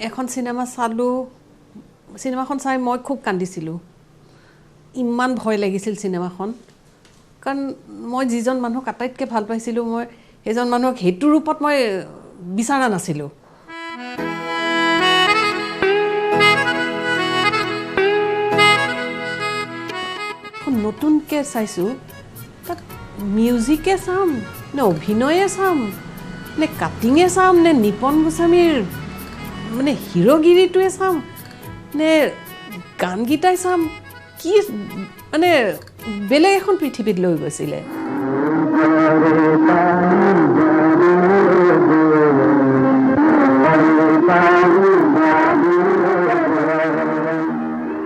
এখন চিনেমা চালোঁ চিনেমাখন চাই মই খুব কান্দিছিলোঁ ইমান ভয় লাগিছিল চিনেমাখন কাৰণ মই যিজন মানুহক আটাইতকৈ ভাল পাইছিলোঁ মই সেইজন মানুহক সেইটো ৰূপত মই বিচৰা নাছিলোঁ নতুনকৈ চাইছোঁ তাত মিউজিকে চাম নে অভিনয়ে চাম নে কাটিঙে চাম নে নিপন গোস্বামীৰ মানে হিৰোগিৰিটোৱে চাম নে গানগীতাই চাম কি মানে বেলেগ এখন পৃথিৱীত লৈ গৈছিলে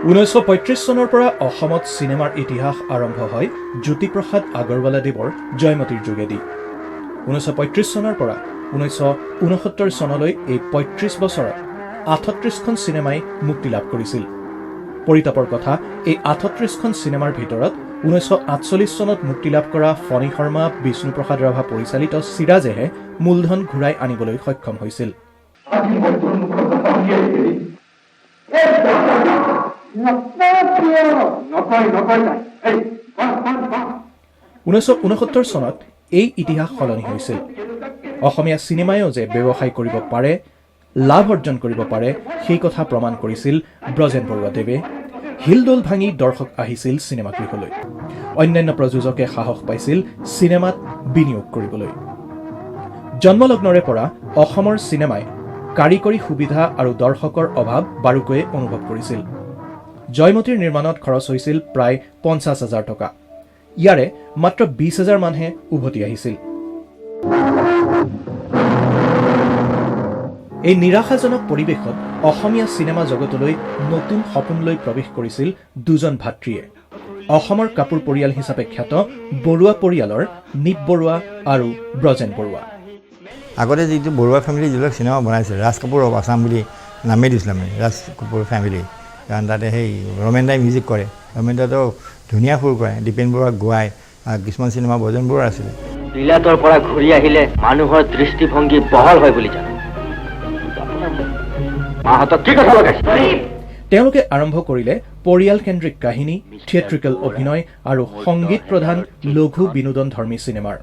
1935 চনৰ পৰা অসমত সিনেমাৰ ইতিহাস আৰম্ভ হয় জ্যোতিপ্ৰসাদ আগৰৱালাদেৱৰ জয়মতীৰ যোগেদি 1935 চনৰ পৰা 1969 চনলৈ এই 35 বছৰত 38খন সিনেমাই মুক্তি লাভ কৰিছিল পৰিতাপৰ কথা এই 38খন সিনেমাৰ ভিতৰত 1948 চনত মুক্তি লাভ কৰা ফণী শৰ্মা বিষ্ণুপ্ৰসাদ ৰাভা পৰিচালিত সিৰাজেহে মূলধন ঘূৰাই আনিবলৈ সক্ষম হৈছিল 1969 চনত এই ইতিহাস সলনি হৈছিল অসমীয়া সিনেমায়ো যে ব্যৱসায় কৰিব পাৰে লাভ অৰ্জন কৰিব পাৰে সেই কথা প্ৰমাণ কৰিছিল ব্ৰজেন বৰুৱাদেৱে হিলদোল ভাঙি দৰ্শক আহিছিল সিনেমা গৃহলৈ অন্যান্য প্ৰযোজকে সাহস পাইছিল সিনেমাত বিনিয়োগ কৰিবলৈ জন্মলগ্নৰে পৰা অসমৰ সিনেমাই কাৰিকৰী সুবিধা আৰু দৰ্শকৰ অভাৱ বাৰুকৈ অনুভৱ কৰিছিল জয়মতীৰ নিৰ্মাণত খৰচ হৈছিল প্ৰায় 50,000 টকা ইয়াৰে মাত্ৰ 20,000 মানুহে উভতি আহিছিল এই নিৰাশাজনক পৰিৱেশত অসমীয়া সিনেমা জগতলৈ নতুন সপোন লৈ প্ৰৱেশ কৰিছিল দুজন ভাতৃয়ে অসমৰ কাপুৰ পৰিয়াল হিচাপে খ্যাত বৰুৱা পৰিয়ালৰ নিপ বৰুৱা আৰু ব্ৰজেন বৰুৱা আগতে যিটো বৰুৱা ফেমিলি যিবিলাক চিনেমা বনাইছিল ৰাজ কাপুৰ অফ আছাম বুলি নামেই দিছিল আমি ৰাজ কাপুৰ ফেমিলি কাৰণ তাতে সেই ৰমেনদাই মিউজিক কৰে ৰমেনদাতো ধুনীয়া সুৰ কৰে দীপেন বৰুৱা গোৱাই কিছুমান চিনেমা ব্ৰজেন বৰুৱাৰ আছিলে বিলাতৰ পৰা ঘূৰি আহিলে মানুহৰ দৃষ্টিভংগী বহল হয় বুলি জানো মাহঁতক কি কথা লগাইছে তেওঁলোকে আৰম্ভ কৰিলে পৰিয়াল কেন্দ্ৰিক কাহিনী থিয়েট্ৰিকেল অভিনয় আৰু সংগীত প্ৰধান লঘু বিনোদন ধৰ্মী চিনেমাৰ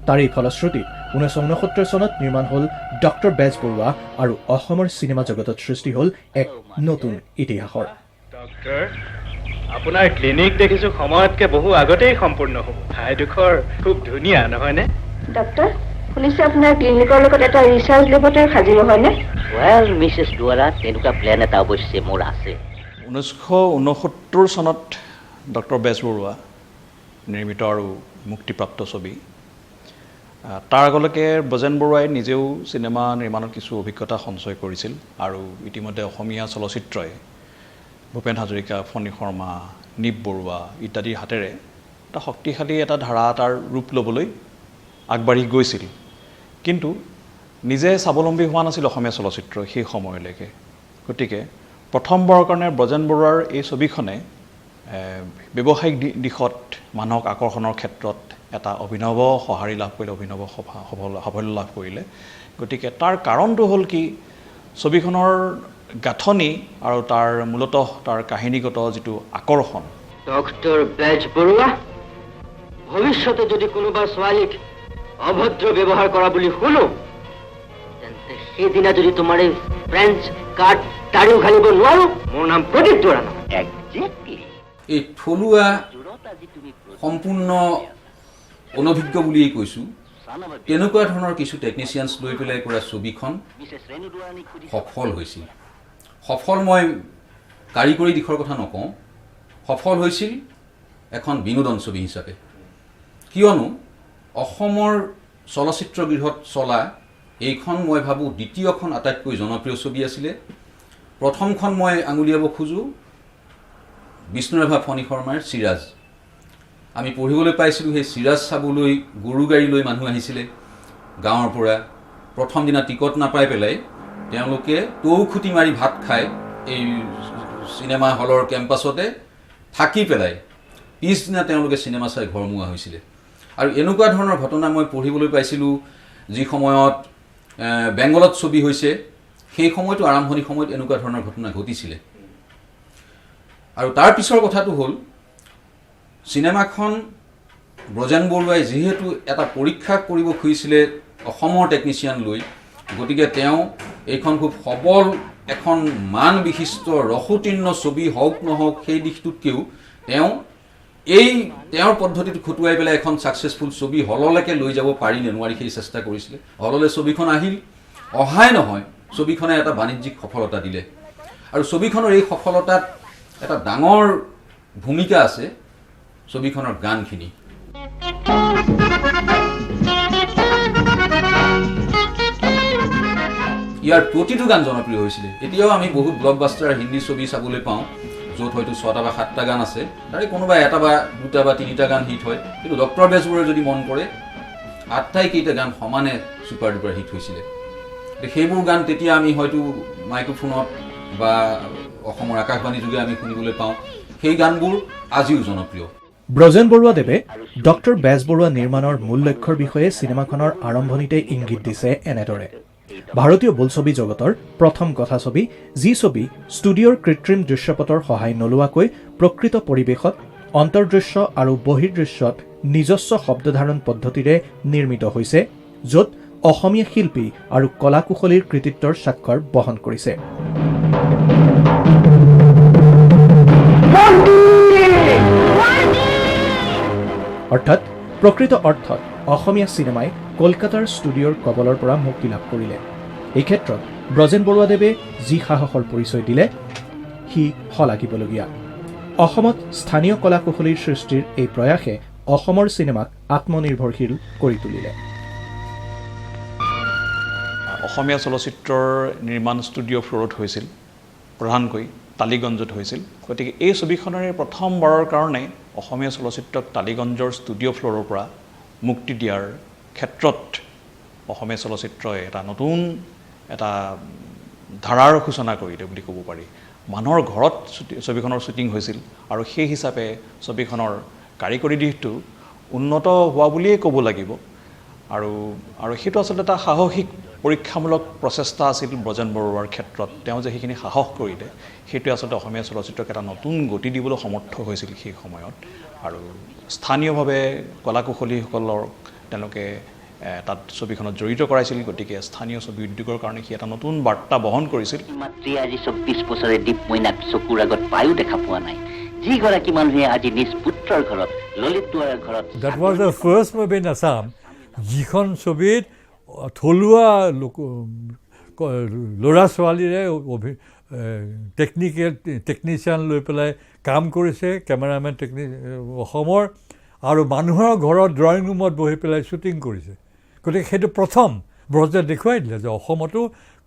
তাৰেই ফলশ্ৰুতিত 1969 চনত নিৰ্মাণ হ'ল ডক্টৰ বেজবৰুৱা আৰু অসমৰ চিনেমা জগতত সৃষ্টি হ'ল এক নতুন ইতিহাসৰ ডক্টৰ আপোনাৰ ক্লিনিক দেখিছো সময়তকৈ বহু আগতেই সম্পূৰ্ণ হ'ব ঠাইডোখৰ খুব ধুনীয়া নহয়নে ডক্টৰ শুনিছে আপোনাৰ ক্লিনিকৰ লগত এটা ৰিচাৰ্চ লেবৰেটৰী সাজিব হয়নে ৱেল মিছেছ দুৱাৰা তেনেকুৱা প্লেন এটা অৱশ্যে মোৰ আছে 1969 চনত ডক্টৰ বেজবৰুৱা নিৰ্মিত আৰু মুক্তিপ্ৰাপ্ত ছবি তাৰ আগলৈকে ব্ৰজেন বৰুৱাই নিজেও চিনেমা নিৰ্মাণত কিছু অভিজ্ঞতা সঞ্চয় কৰিছিল আৰু ইতিমধ্যে অসমীয়া চলচ্চিত্ৰই ভূপেন হাজৰিকা ফণী শৰ্মা নিপ বৰুৱা ইত্যাদিৰ হাতেৰে এটা শক্তিশালী এটা ধাৰা এটাৰ ৰূপ ল'বলৈ আগবাঢ়ি গৈছিল কিন্তু নিজে স্বাৱলম্বী হোৱা নাছিল অসমীয়া চলচ্চিত্ৰ সেই সময়লৈকে গতিকে প্ৰথমবাৰৰ কাৰণে ব্ৰজেন বৰুৱাৰ এই ছবিখনে ব্যৱসায়িক দিশত মানুহক আকৰ্ষণৰ ক্ষেত্ৰত এটা অভিনৱ সঁহাৰি লাভ কৰিলে অভিনৱ সাফল্য লাভ কৰিলে গতিকে তাৰ কাৰণটো হ'ল কি ছবিখনৰ গাঁথনি আৰু তাৰ মূলতঃ তাৰ কাহিনীগত যিটো আকৰ্ষণ ডক্টৰ বেজবৰুৱা ভৱিষ্যতে যদি কোনোবা ছোৱালীক অভদ্ৰ ব্যৱহাৰ কৰা বুলি শুনো তেন্তে সেইদিনা যদি তোমাৰ এই ফ্ৰেঞ্চ কাৰ্ড দাঢ়ি উঘালিব নোৱাৰো মোৰ নাম প্ৰদীপ দুৱৰা একজেক্টলি এই থলুৱা সম্পূৰ্ণ অনভিজ্ঞ বুলিয়েই কৈছোঁ তেনেকুৱা ধৰণৰ কিছু টেকনিচিয়ানছ লৈ পেলাই কৰা ছবিখন সফল হৈছিল সফল মই কাৰিকৰী দিশৰ কথা নকওঁ সফল হৈছিল এখন বিনোদন ছবি হিচাপে কিয়নো অসমৰ চলচ্চিত্ৰ গৃহত চলা এইখন মই ভাবোঁ দ্বিতীয়খন আটাইতকৈ জনপ্ৰিয় ছবি আছিলে প্ৰথমখন মই আঙুলিয়াব খোজোঁ বিষ্ণুৰাভা ফণী শৰ্মাৰ সিৰাজ আমি পঢ়িবলৈ পাইছিলোঁ সেই সিৰাজ চাবলৈ গৰু গাড়ী লৈ মানুহ আহিছিলে গাঁৱৰ পৰা প্ৰথম দিনা টিকট নাপাই পেলাই তেওঁলোকে টৌখুটি মাৰি ভাত খায় এই চিনেমা হলৰ কেম্পাছতে থাকি পেলাই পিছদিনা তেওঁলোকে চিনেমা চাই ঘৰমুৱা হৈছিলে আৰু এনেকুৱা ধৰণৰ ঘটনা মই পঢ়িবলৈ পাইছিলোঁ যি সময়ত বেংগলত ছবি হৈছে সেই সময়টো আৰম্ভণি সময়ত এনেকুৱা ধৰণৰ ঘটনা ঘটিছিলে আৰু তাৰ পিছৰ কথাটো হ'ল চিনেমাখন ব্ৰজেন বৰুৱাই যেহেতু এটা পৰীক্ষা কৰিব খুজিছিলে অসমৰ টেকনিচিয়ান লৈ গতিকে তেওঁ এইখন খুব সবল এখন মান বিশিষ্ট ৰসোত্তীৰ্ণ ছবি হওক নহওক সেই দিশটোতকৈও তেওঁৰ পদ্ধতিটো খুটুৱাই পেলাই এখন ছাকচেছফুল ছবি হললৈকে লৈ যাব পাৰি নে নোৱাৰি সেই চেষ্টা কৰিছিলে হললৈ ছবিখন আহিল অহাই নহয় ছবিখনে এটা বাণিজ্যিক সফলতা দিলে আৰু ছবিখনৰ এই সফলতাত এটা ডাঙৰ ভূমিকা আছে ছবিখনৰ গানখিনি ইয়াৰ প্ৰতিটো গান জনপ্ৰিয় হৈছিলে এতিয়াও আমি বহুত ব্লকবাষ্টাৰ হিন্দী ছবি চাবলৈ পাওঁ য'ত হয়তো 6টা বা 7টা গান আছে তাৰে কোনোবা এটা বা দুটা বা তিনিটা গান হিট হয় কিন্তু ডক্টৰ বেজবৰুৱাই যদি মন কৰে 8টাই কেইটা গান সমানে ছুপাৰ ডুপাৰ হিট হৈছিলে সেইবোৰ গান তেতিয়া আমি হয়তো মাইক্ৰফোনত বা অসমৰ আকাশবাণী যোগে আমি শুনিবলৈ পাওঁ সেই গানবোৰ আজিও জনপ্ৰিয় ব্ৰজেন বৰুৱাদেৱে ডক্টৰ বেজবৰুৱা নিৰ্মাণৰ মূল লক্ষ্যৰ বিষয়ে চিনেমাখনৰ আৰম্ভণিতে ইংগিত দিছে এনেদৰে ভাৰতীয় বোলছবি জগতৰ প্ৰথম কথাছবি যি ছবি ষ্টুডিঅ'ৰ কৃত্ৰিম দৃশ্যপটৰ সহায় নোলোৱাকৈ প্ৰকৃত পৰিৱেশত অন্তৰ্দৃশ্য আৰু বহিৰ্দৃশ্যত নিজস্ব শব্দধাৰণ পদ্ধতিৰে নিৰ্মিত হৈছে য'ত অসমীয়া শিল্পী আৰু কলাকুশলীৰ কৃতিত্বৰ স্বাক্ষৰ বহন কৰিছে অৰ্থাৎ প্ৰকৃত অৰ্থত অসমীয়া চিনেমাই কলকাতাৰ ষ্টুডিঅ'ৰ কবলৰ পৰা মুক্তি লাভ কৰিলে এই ক্ষেত্ৰত ব্ৰজেন বৰুৱাদেৱে যি সাহসৰ পৰিচয় দিলে সি শলাগিবলগীয়া অসমত স্থানীয় কলাকুশলীৰ সৃষ্টিৰ এই প্ৰয়াসে অসমৰ চিনেমাক আত্মনিৰ্ভৰশীল কৰি তুলিলে অসমীয়া চলচ্চিত্ৰৰ নিৰ্মাণ ষ্টুডিঅ' ফ্ল'ৰত হৈছিল প্ৰধানকৈ টালিগঞ্জত হৈছিল গতিকে এই ছবিখনেৰে প্ৰথমবাৰৰ কাৰণে অসমীয়া চলচ্চিত্ৰক টালিগঞ্জৰ ষ্টুডিঅ' ফ্ল'ৰৰ পৰা মুক্তি দিয়াৰ ক্ষেত্ৰত অসমীয়া চলচ্চিত্ৰই এটা নতুন এটা ধাৰাৰ সূচনা কৰিলে বুলি ক'ব পাৰি মানুহৰ ঘৰত ছবিখনৰ শ্বুটিং হৈছিল আৰু সেই হিচাপে ছবিখনৰ কাৰিকৰী দিশটো উন্নত হোৱা বুলিয়েই ক'ব লাগিব আৰু সেইটো আচলতে এটা সাহসিক পৰীক্ষামূলক প্ৰচেষ্টা আছিল ব্ৰজেন বৰুৱাৰ ক্ষেত্ৰত তেওঁ যে সেইখিনি সাহস কৰিলে সেইটোৱে আচলতে অসমীয়া চলচ্চিত্ৰক এটা নতুন গতি দিবলৈ সমৰ্থ হৈছিল সেই সময়ত আৰু স্থানীয়ভাৱে কলাকুশলীসকলৰ তেওঁলোকে তাত ছবিখনত জড়িত কৰাইছিল গতিকে স্থানীয় ছবি উদ্যোগৰ কাৰণে সি এটা নতুন বাৰ্তা বহন কৰিছিল মাতৃ আজি 24 বছৰে দীপ মইনাক চকুৰ আগত পায়ো দেখা পোৱা নাই যিগৰাকী মানুহে আজি নিজ পুত্ৰৰ ঘৰত ললিত দুৱাৰৰ ঘৰত That was the first movie in Assam যিখন ছবিত থলুৱা ল'ৰা ছোৱালীৰে টেকনিচিয়ান লৈ পেলাই কাম কৰিছে কেমেৰামেন অসমৰ আৰু মানুহৰ ঘৰত ড্ৰয়িং ৰুমত বহি পেলাই শ্বুটিং কৰিছে গতিকে সেইটো প্ৰথম ব্ৰজে দেখুৱাই দিলে যে অসমতো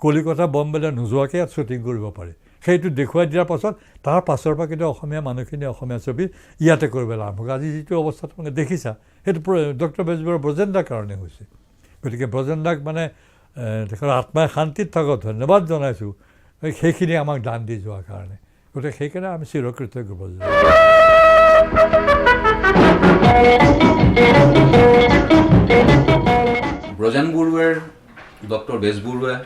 কলিকতা বম্বেলৈ নোযোৱাকৈ ইয়াত শ্বুটিং কৰিব পাৰে সেইটো দেখুৱাই দিয়াৰ পাছত তাৰ পাছৰ পৰা কিন্তু অসমীয়া মানুহখিনি অসমীয়া ছবি ইয়াতে কৰিবলৈ আৰম্ভ কৰে আজি যিটো অৱস্থা তোমালোকে দেখিছা সেইটো ডক্টৰ বেজবৰুৱা ব্ৰজেন দাৰ কাৰণে হৈছে গতিকে ব্ৰজেন দাক মানে তেখেতৰ আত্মাই শান্তিত থাকক ধন্যবাদ জনাইছোঁ সেইখিনি আমাক দান দি যোৱাৰ কাৰণে গতিকে সেইকাৰণে আমি চিৰকৃতজ্ঞ ব্ৰজেন বৰুৱাৰ ডক্টৰ বেজবৰুৱা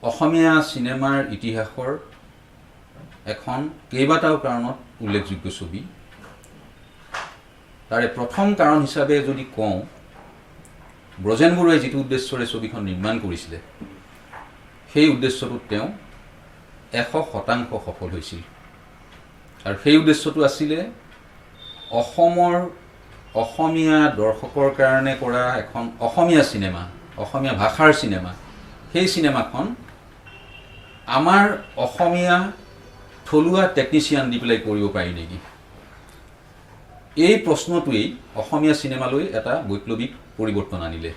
অসমীয়া চিনেমাৰ ইতিহাসৰ এখন কেইবাটাও কাৰণত উল্লেখযোগ্য ছবি তাৰে প্ৰথম কাৰণ হিচাপে যদি কওঁ ব্ৰজেন বৰুৱাই যিটো উদ্দেশ্যৰে ছবিখন নিৰ্মাণ কৰিছিলে সেই উদ্দেশ্যটোত তেওঁ 100% সফল হৈছিল আৰু সেই উদ্দেশ্যটো আছিলে অসমৰ অসমীয়া দৰ্শকৰ কাৰণে কৰা এখন অসমীয়া চিনেমা অসমীয়া ভাষাৰ চিনেমা সেই চিনেমাখন আমাৰ অসমীয়া থলুৱা টেকনিচিয়ান দি পেলাই কৰিব পাৰি নেকি এই প্ৰশ্নটোৱেই অসমীয়া চিনেমালৈ এটা বৈপ্লৱিক পৰিৱৰ্তন আনিলে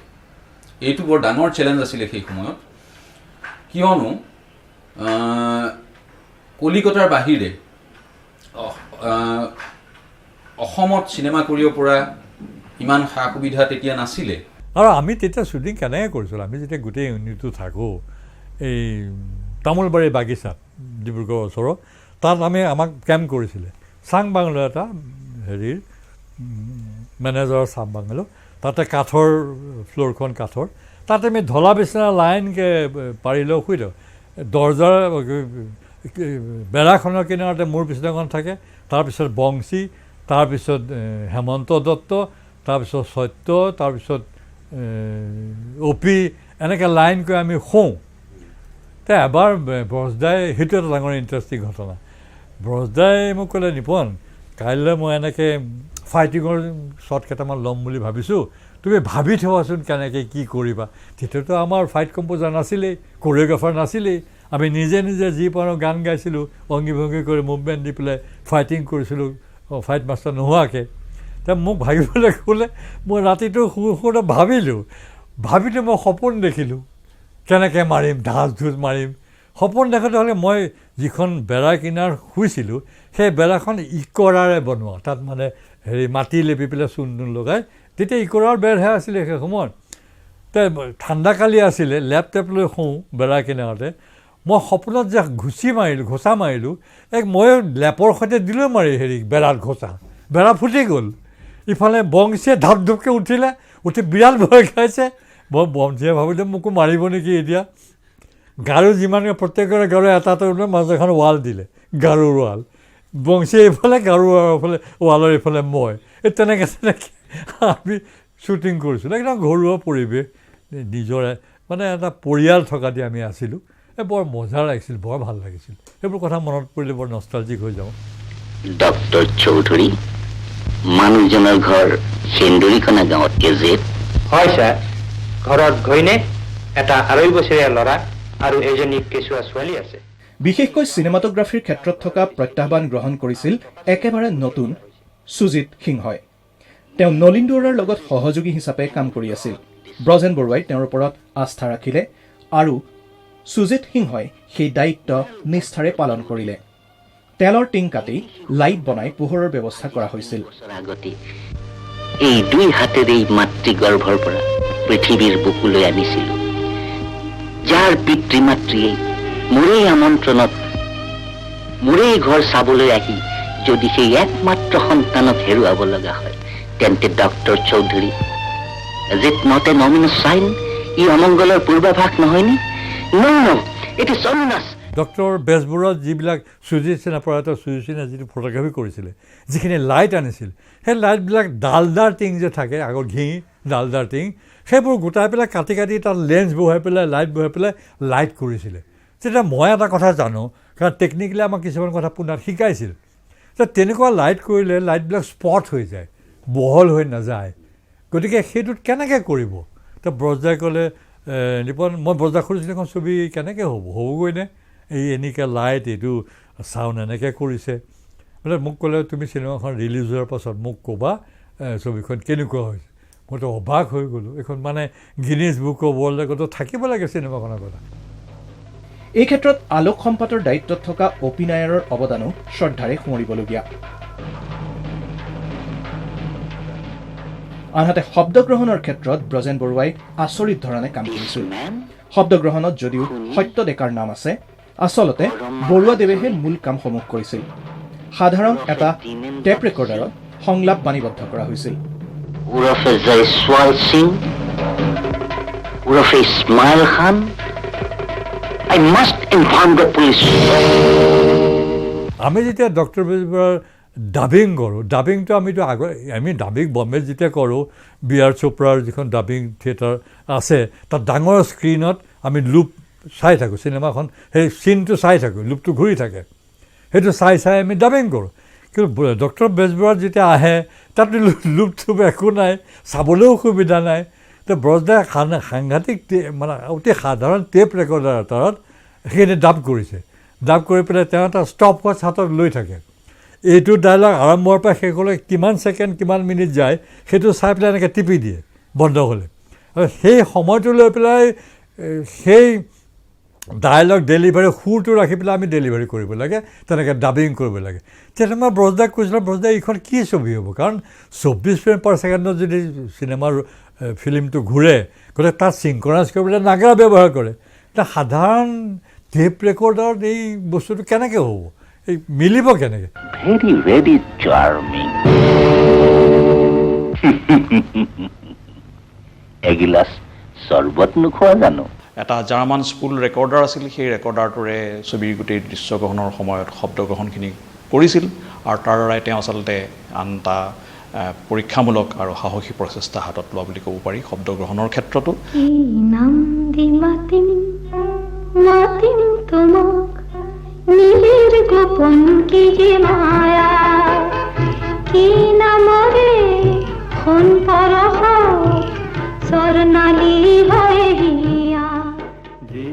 এইটো বৰ ডাঙৰ চেলেঞ্জ আছিলে সেই সময়ত কিয়নো কলিকতাৰ বাহিৰে অসমত চিনেমা কৰিব পৰা ইমান সা সুবিধা তেতিয়া নাছিলে আৰু আমি তেতিয়া শ্বুটিং কেনেকৈ কৰিছিলোঁ আমি যেতিয়া গোটেই ইউনিটটো থাকোঁ এই তামোলবাৰী বাগিচাত ডিব্ৰুগড়ৰ ওচৰত তাত আমাক কেম্প কৰিছিলে চাং বাংলো এটা হেৰিৰ মেনেজাৰৰ চাং বাংলো তাতে কাঠৰ ফ্ল'ৰখন কাঠৰ তাতে আমি ঢলা বিচনা লাইনকৈ পাৰি লৈ শুই দিওঁ দৰ্জাৰ বেৰাখনৰ কিনাৰতে মোৰ বিচনাখন থাকে তাৰপিছত বংশী তাৰপিছত হেমন্ত দত্ত তাৰপিছত সত্য তাৰপিছত অপি এনেকৈ লাইন কৰি আমি শুওঁ তে এবাৰ ব্ৰজদাই সেইটো এটা ডাঙৰ ইণ্টাৰেষ্টিং ঘটনা ব্ৰজদাই মোক ক'লে নিপন কাইলৈ মই এনেকৈ ফাইটিঙৰ শ্বট কেইটামান ল'ম বুলি ভাবিছোঁ তুমি ভাবি থোৱাচোন কেনেকৈ কি কৰিবা তেতিয়াতো আমাৰ ফাইট কম্প'জাৰ নাছিলেই কোৰিঅ'গ্ৰাফাৰ নাছিলেই আমি নিজে নিজে যি পাৰোঁ গান গাইছিলোঁ অংগী ভংগী কৰি মুভমেণ্ট দি পেলাই ফাইটিং কৰিছিলোঁ ফাইট মাষ্টাৰ নোহোৱাকৈ তে মোক ভাবিবলৈ ক'লে মই ৰাতিটো শুওঁতে ভাবিলোঁ মই সপোন দেখিলোঁ কেনেকৈ মাৰিম ঢাজ ঢোজ মাৰিম সপোন দেখাতে হ'লে মই যিখন বেৰা কিনাৰ শুইছিলোঁ সেই বেৰাখন ইকৰাৰে বনোৱা তাত মানে মাটি লেপি পেলাই চূণ লগাই তেতিয়া ইকৰাৰ বেৰহে আছিলে সেই সময়ত তে ঠাণ্ডাকালি আছিলে লেপ টেপ লৈ শুওঁ বেৰা কিনাৰতে মই সপোনত যে ঘোচা মাৰিলোঁ মই লেপৰ সৈতে দিলোঁ মাৰি বেৰাত ঘোচা বেৰা ফুটি গ'ল ইফালে বংশীয়ে ধাপ ধুপকৈ উঠি বিৰাট ভয় খাইছে মই বংশীয়ে ভাবিলে মোকো মাৰিব নেকি এতিয়া গাৰু যিমান প্ৰত্যেকৰে গাৰু এটা মাজত এখন ৱাল দিলে গাৰুৰ ৱাল বংশীয়ে এইফালে গাৰুৰ ফালে ৱালৰ এইফালে মই তেনেকৈ আমি শ্বুটিং কৰিছিলোঁ একদম ঘৰুৱা পৰিৱেশ নিজৰে মানে এটা পৰিয়াল থকা দি আমি আছিলোঁ বৰ মজা লাগিছিল বৰ ভাল লাগিছিল সেইবোৰ কথা মনত পৰিলে বৰ নষ্টালজিক হৈ যাওঁ ডক্টৰ চৌধুৰী মানুহজনৰ ঘৰ সেন্দুৰীকণা গাঁৱত হয় ছাৰ ঘৰত ঘৈণীয়েক এটা 2.5 বছৰীয়া ল'ৰা আৰু এজনী কেঁচুৱা ছোৱালী আছে বিশেষকৈ চিনেমাটোগ্ৰাফীৰ ক্ষেত্ৰত থকা প্ৰত্যাহ্বান গ্ৰহণ কৰিছিল একেবাৰে নতুন সুজিত সিংহই তেওঁ নলিন দুৱৰাৰ লগত সহযোগী হিচাপে কাম কৰি আছিল ব্ৰজেন বৰুৱাই তেওঁৰ ওপৰত আস্থা ৰাখিলে আৰু সুজিত সিংহই সেই দায়িত্ব নিষ্ঠাৰে পালন কৰিলে তেলৰ টিং কাটি লাইট বনাই পোহৰৰ ব্যৱস্থা কৰা হৈছিল এই 2 হাতেৰে মাতৃগৰ্ভৰ পৰা পৃথিৱীৰ বুকুলৈ আনিছিলোঁ যাৰ পিতৃ মাতৃয়ে মোৰেই আমন্ত্ৰণত মোৰেই ঘৰ চাবলৈ আহি যদি সেই একমাত্ৰ সন্তানক হেৰুৱাব লগা হয় তেন্তে doctor Choudhury is it not an ominous sign ই অমংগলৰ পূৰ্বাভাস নহয়নে no it is ominous doctor বেজবৰুৱাত যিবিলাক সুজিত সিনহা প্ৰয়াত সুজিত সিনহাই যিটো ফটোগ্ৰাফী কৰিছিলে যিখিনি লাইট আনিছিল সেই লাইটবিলাক ডালদাৰ টিং যে থাকে আগৰ ঘি ডালদাৰ টিং সেইবোৰ গোটাই পেলাই কাটি তাত লেন্স বহাই পেলাই লাইট কৰিছিলে তেতিয়া মই এটা কথা জানো কাৰণ টেকনিকেলি আমাক কিছুমান কথা পুনৰ শিকাইছিল যে তেনেকুৱা লাইট কৰিলে লাইটবিলাক স্পট হৈ যায় বহল হৈ নাযায় গতিকে সেইটোত কেনেকৈ কৰিব তো ব্ৰজদাই ক'লে নিপন মই ব্ৰজদাক সুধিছিলোঁ এখন ছবি কেনেকৈ হ'বগৈ নে এনেকৈ লাইট এইটো চাউণ্ড এনেকৈ কৰিছে বোলে মোক ক'লে তুমি চিনেমাখন ৰিলিজ হোৱাৰ পাছত মোক ক'বা ছবিখন কেনেকুৱা হৈছে মইতো অবাক হৈ গ'লোঁ এইখন মানে গিনিজ বুক অফ ৱৰ্ল্ড ৰেকৰ্ডত থাকিব লাগে চিনেমাখনৰ কথা এই ক্ষেত্ৰত আলোক সম্পাদৰ দায়িত্বত থকা অপি নায়াৰৰ অৱদানো শ্ৰদ্ধাৰে সোঁৱৰিবলগীয়া আনহাতে শব্দগ্ৰহণৰ ক্ষেত্ৰত ব্ৰজেন বৰুৱাই আচৰিত ধৰণে কাম কৰিছিল শব্দগ্ৰহণত যদিও সত্য ডেকাৰ নাম আছে আচলতে বৰুৱাদেৱেহে মূল কামসমূহ কৰিছিল সাধাৰণ এটা টেপ ৰেকৰ্ডাৰত সংলাপ বাণীবদ্ধ কৰা হৈছিল উৰফে জয়সৱাল Singh উৰফে Ismail Khan I must inform the police. আমি যেতিয়া ডক্টৰ বেজবৰুৱাৰ ডাবিং কৰোঁ ডাবিংটো আমি ডাবিং বম্বেত যেতিয়া কৰোঁ বি আৰ চোপ্ৰাৰ যিখন ডাবিং থিয়েটাৰ আছে তাত ডাঙৰ স্ক্ৰীণত আমি লুপ চাই থাকোঁ চিনেমাখন সেই চিনটো চাই থাকোঁ লুপটো ঘূৰি থাকে সেইটো চাই আমি ডাবিং কৰোঁ কিন্তু ডক্টৰ বেজবৰুৱাৰ যেতিয়া আহে তাত লুপটো একো নাই চাবলৈও সুবিধা নাই তো ব্ৰজদাই সাংঘাতিক মানে অতি সাধাৰণ টেপ ৰেকৰ্ডাৰ এটাত সেইখিনি ডাব কৰিছে ডাব কৰি পেলাই তেওঁ এটা ষ্টপ ৱাচ হাতত লৈ থাকে এইটো ডাইলগ আৰম্ভৰ পৰা শেষলৈ কিমান ছেকেণ্ড কিমান মিনিট যায় সেইটো চাই পেলাই এনেকৈ টিপি দিয়ে বন্ধ হ'লে আৰু সেই সময়টো লৈ পেলাই সেই ডাইলগ ডেলিভাৰী সুৰটো ৰাখি পেলাই আমি ডেলিভাৰী কৰিব লাগে তেনেকৈ ডাবিং কৰিব লাগে তেতিয়া মই ব্ৰজদাক কৈছিলোঁ ব্ৰজদা এইখন কি ছবি হ'ব কাৰণ 24 ফ্ৰেম পাৰ ছেকেণ্ডত যদি চিনেমাৰ ফিল্মটো ঘূৰে গতিকে তাত চিংক্ৰনাইজ কৰিবলৈ নাগৰা ব্যৱহাৰ কৰে এটা সাধাৰণ টেপ ৰেকৰ্ডাৰত এই বস্তুটো কেনেকৈ হ'ব এই মিলিব কেনেকৈ ভেৰি ভেৰি চাৰ্মিং এগিলাচ চৰ্বত নোখোৱা জানো? এটা জাৰ্মান স্পুল ৰেকৰ্ডাৰ আছিল, সেই ৰেকৰ্ডাৰটোৰে ছবিৰ গোটেই দৃশ্যগ্ৰহণৰ সময়ত শব্দগ্ৰহণখিনি কৰিছিল আৰু তাৰ দ্বাৰাই তেওঁ আচলতে আন এটা পৰীক্ষামূলক আৰু সাহসী প্ৰচেষ্টা হাতত লোৱা বুলি ক'ব পাৰি শব্দগ্ৰহণৰ ক্ষেত্ৰতো।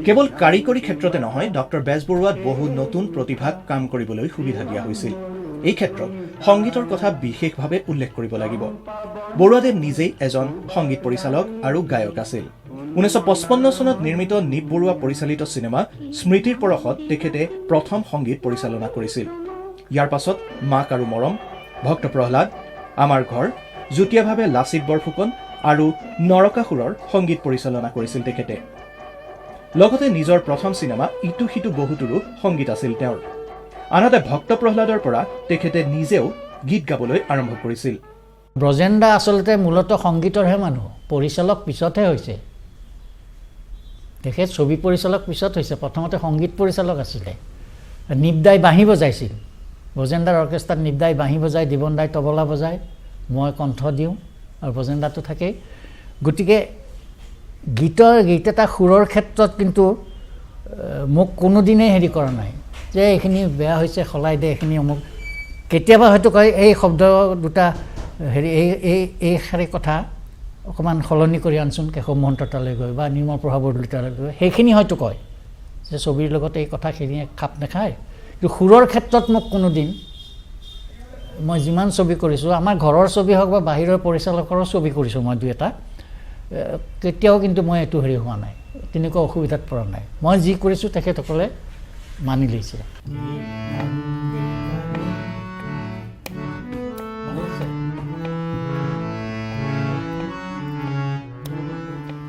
কেৱল কাৰিকৰী ক্ষেত্ৰতে নহয়, ডক্টৰ বেজবৰুৱাত বহু নতুন প্ৰতিভাক কাম কৰিবলৈ সুবিধা দিয়া হৈছিল। এই ক্ষেত্ৰত সংগীতৰ কথা বিশেষভাৱে উল্লেখ কৰিব লাগিব। বৰুৱাদেৱ নিজেই এজন সংগীত পৰিচালক আৰু গায়ক আছিল। 1955 চনত নিৰ্মিত নিপ বৰুৱা পৰিচালিত চিনেমা স্মৃতিৰ পৰশত তেখেতে প্ৰথম সংগীত পৰিচালনা কৰিছিল। ইয়াৰ পাছত মাক আৰু মৰম, ভক্ত প্ৰহ্লাদ, আমাৰ ঘৰ, যুটীয়াভাৱে লাচিত বৰফুকন আৰু নৰকাসুৰৰ সংগীত পৰিচালনা কৰিছিল তেখেতে। লগতে নিজৰ প্ৰথম চিনেমা ইটো সিটো বহুতোৰো সংগীত আছিল তেওঁৰ। আনহাতে ভক্ত প্ৰহ্লাদৰ পৰা তেখেতে নিজেও গীত গাবলৈ আৰম্ভ কৰিছিল। ব্ৰজেন দা আচলতে মূলতঃ সংগীতৰহে মানুহ, পৰিচালক পিছতহে হৈছে। তেখেত ছবি পৰিচালক পিছত হৈছে, প্ৰথমতে সংগীত পৰিচালক আছিলে। নিপদাই বাঁহী বজাইছিল, ব্ৰজেন দাৰ অৰ্কেষ্ট্ৰাত নিপদাই বাঁহী বজায়, দিবন দাই তবলা বজায়, মই কণ্ঠ দিওঁ আৰু ব্ৰজেন দাটো থাকেই। গতিকে গীত এটা সুৰৰ ক্ষেত্ৰত কিন্তু মোক কোনোদিনেই হেৰি কৰা নাই যে এইখিনি বেয়া হৈছে সলাই দে, এইখিনি অমুক। কেতিয়াবা হয়তো কয় এই শব্দ দুটা হেৰি এই শাৰী কথা অকণমান সলনি কৰি আনচোন কেশৱ মহন্ত তালৈ গৈ বা নিৰ্মল প্ৰভা বৰদলৈ তালৈ গৈ, সেইখিনি হয়তো কয় যে ছবিৰ লগত এই কথাখিনি খাপ নাখায়। কিন্তু সুৰৰ ক্ষেত্ৰত মোক কোনোদিন, মই যিমান ছবি কৰিছোঁ, আমাৰ ঘৰৰ ছবি হওক বা বাহিৰৰ পৰিচালকৰো ছবি কৰিছোঁ মই দুই এটা, কেতিয়াও কিন্তু মই এইটো হেৰি হোৱা নাই, তেনেকুৱা অসুবিধাত পৰা নাই। মই যি কৰিছোঁ তেখেতসকলে মানি লৈছে।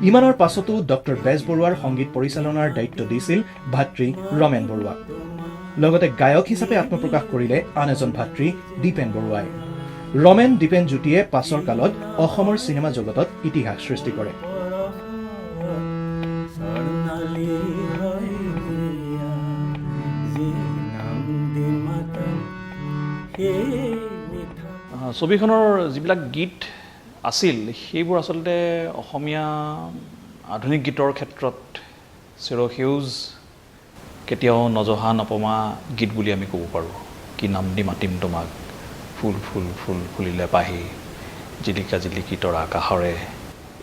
ইমানৰ পাছতো ডক্টৰ বেজবৰুৱাৰ সংগীত পৰিচালনাৰ দায়িত্ব দিছিল ভাতৃ ৰমেন বৰুৱা। লগতে গায়ক হিচাপে আত্মপ্ৰকাশ কৰিলে আন এজন ভাতৃ দীপেন বৰুৱাই। ৰমেন দীপেন যুটিয়ে পাছৰ কালত অসমৰ চিনেমা জগতত ইতিহাস সৃষ্টি কৰে। ছবিখনৰ যিবিলাক গীত আছিল সেইবোৰ আচলতে অসমীয়া আধুনিক গীতৰ ক্ষেত্ৰত চিৰসেউজ, কেতিয়াও নজহা নপমা গীত বুলি আমি ক'ব পাৰোঁ। কি নাম দি মাতিম তোমাক, ফুল ফুল ফুল ফুলিলে পাহি, জিলিকা জিলিকি তৰা কাষৰে,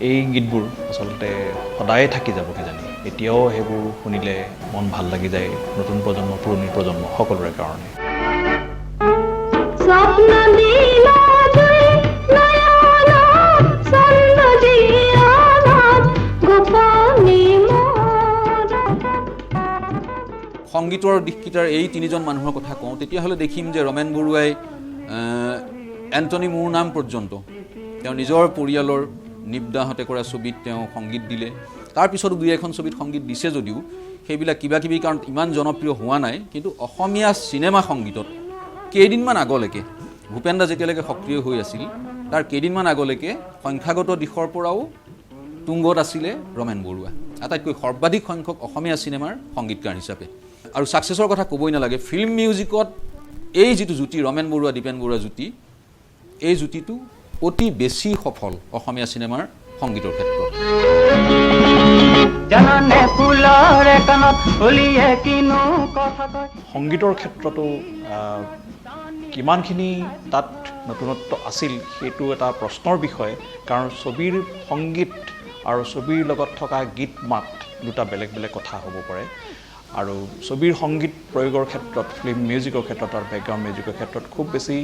এই গীতবোৰ আচলতে সদায়ে থাকি যাব কিজানি। এতিয়াও সেইবোৰ শুনিলে মন ভাল লাগি যায়, নতুন প্ৰজন্ম পুৰণি প্ৰজন্ম সকলোৰে কাৰণে। সংগীতৰ দিশকেইটাৰ এই তিনিজন মানুহৰ কথা কওঁ, তেতিয়াহ'লে দেখিম যে ৰমেন বৰুৱাই এণ্টনি মোৰ নাম পৰ্যন্ত তেওঁ নিজৰ পৰিয়ালৰ নিপদাহঁতে কৰা ছবিত তেওঁ সংগীত দিলে। তাৰপিছতো দুই এখন ছবিত সংগীত দিছে যদিও সেইবিলাক কিবা কিবি কাৰণ ইমান জনপ্ৰিয় হোৱা নাই। কিন্তু অসমীয়া চিনেমা সংগীতত কেইদিনমান আগলৈকে ভূপেন দা যেতিয়ালৈকে সক্ৰিয় হৈ আছিল, তাৰ কেইদিনমান আগলৈকে সংখ্যাগত দিশৰ পৰাও তুংগত আছিলে ৰমেন বৰুৱা, আটাইতকৈ সৰ্বাধিক সংখ্যক অসমীয়া চিনেমাৰ সংগীতকাৰ হিচাপে। আৰু ছাকচেছৰ কথা ক'বই নালাগে, ফিল্ম মিউজিকত এই যিটো জুতি ৰমেন বৰুৱা দীপেন বৰুৱা জুতি, এই জুতিটো অতি বেছি সফল অসমীয়া চিনেমাৰ সংগীতৰ ক্ষেত্ৰত। সংগীতৰ ক্ষেত্ৰতো কিমানখিনি তাত নতুনত্ব আছিল সেইটো এটা প্ৰশ্নৰ বিষয়, কাৰণ ছবিৰ সংগীত আৰু ছবিৰ লগত থকা গীত মাত দুটা বেলেগ বেলেগ কথা হ'ব পাৰে। আৰু ছবিৰ সংগীত প্ৰয়োগৰ ক্ষেত্ৰত, ফিল্ম মিউজিকৰ ক্ষেত্ৰত আৰু বেকগ্ৰাউণ্ড মিউজিকৰ ক্ষেত্ৰত খুব বেছি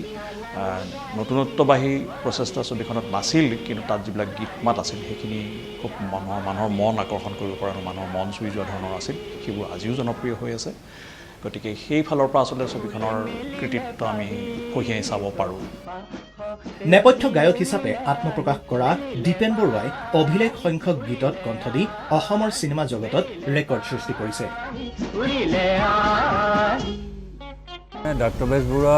নতুনত্ববাহী প্ৰচেষ্টা ছবিখনত নাছিল, কিন্তু তাত যিবিলাক গীত মাত আছিল সেইখিনি খুব মানুহৰ মন আকৰ্ষণ কৰিব পৰা, মানুহৰ মন চুই যোৱা ধৰণৰ আছিল। সেইবোৰ আজিও জনপ্ৰিয় হৈ আছে। গতিকে সেই ফালৰ পৰা আচলতে ছবিখনৰ কৃতিত্ব আমি কঢ়িয়াই চাব পাৰোঁ। নেপথ্য গায়ক হিচাপে আত্মপ্ৰকাশ কৰা দীপেন বৰুৱাই অভিলেখ সংখ্যক গীতত কণ্ঠ দি অসমৰ চিনেমা জগতত ৰেকৰ্ড সৃষ্টি কৰিছে। ডক্টৰ বেজবৰুৱা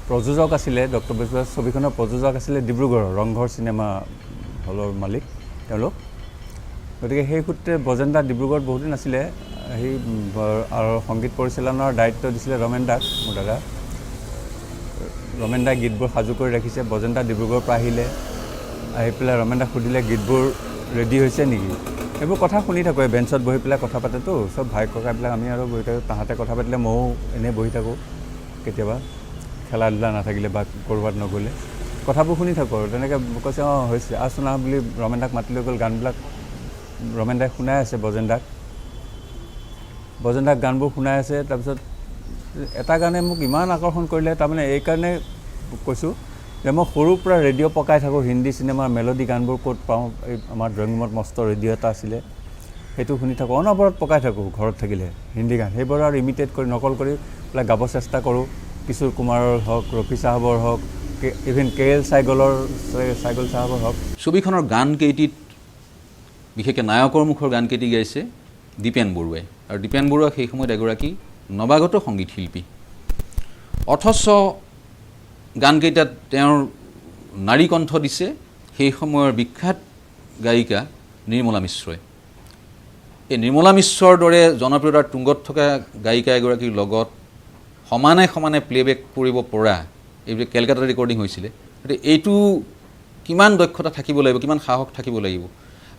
প্ৰযোজক আছিলে, ডক্টৰ বেজবৰুৱা ছবিখনৰ প্ৰযোজক আছিলে ডিব্ৰুগড়ৰ ৰংঘৰ চিনেমা হলৰ মালিক। তেওঁলোক গতিকে সেই সূত্ৰে বজেন দা ডিব্ৰুগড়ত বহুত দিন আছিলে সেই আৰু সংগীত পৰিচালনাৰ দায়িত্ব দিছিলে ৰমেন দাক মোৰ দাদা ৰমেন দাই গীতবোৰ সাজু কৰি ৰাখিছে বজেন দা ডিব্ৰুগড়ৰ পৰা আহিলে আহি পেলাই ৰমেন দাক সুধিলে গীতবোৰ ৰেডি হৈছে নেকি এইবোৰ কথা শুনি থাকোঁ বেঞ্চত বহি পেলাই কথা পাতেতো চব ভাই ককাবিলাক আমি আৰু বহি থাকোঁ তাহাঁতে কথা পাতিলে ময়ো এনেই বহি থাকোঁ কেতিয়াবা খেলা ধূলা নাথাকিলে বা ক'ৰবাত নগ'লে কথাবোৰ শুনি থাকোঁ আৰু তেনেকৈ কৈছে অঁ হৈছে আছোনা বুলি ৰমেন দাক মাতি লৈ গ'ল গানবিলাক ৰমেন দাই শুনাই আছে বজেন দাক গানবোৰ শুনাই আছে তাৰপিছত এটা গানে মোক ইমান আকৰ্ষণ কৰিলে তাৰমানে এইকাৰণে কৈছোঁ যে মই সৰুৰ পৰা ৰেডিঅ' পকাই থাকোঁ হিন্দী চিনেমাৰ মেলোডি গানবোৰ ক'ত পাওঁ এই আমাৰ ড্ৰয়িং ৰুমত মস্ত ৰেডিঅ' এটা আছিলে সেইটো শুনি থাকোঁ অনবৰত পকাই থাকোঁ ঘৰত থাকিলে হিন্দী গান সেইবোৰ আৰু ইমিটেট কৰি নকল কৰি পেলাই গাব চেষ্টা কৰোঁ কিশোৰ কুমাৰৰ হওক ৰফি চাহাবৰ হওক ইভেন KL চাইগল চাহাবৰ হওক ছবিখনৰ গানকেইটিত বিশেষকৈ নায়কৰ মুখৰ গানকেইটি গাইছে দীপেন বৰুৱাই আৰু দীপেন বৰুৱা সেই সময়ত এগৰাকী নৱাগত সংগীত শিল্পী অথচ গানকেইটাত তেওঁৰ নাৰী কণ্ঠ দিছে সেই সময়ৰ বিখ্যাত গায়িকা নিৰ্মলা মিশ্ৰই এই নিৰ্মলা মিশ্ৰৰ দৰে জনপ্ৰিয়তাৰ তুংগত থকা গায়িকা এগৰাকীৰ লগত সমানে প্লেবেক কৰিব পৰা এইবিলাক কেলকাতাত ৰেকৰ্ডিং হৈছিলে গতিকে এইটো কিমান দক্ষতা থাকিব লাগিব কিমান সাহস থাকিব লাগিব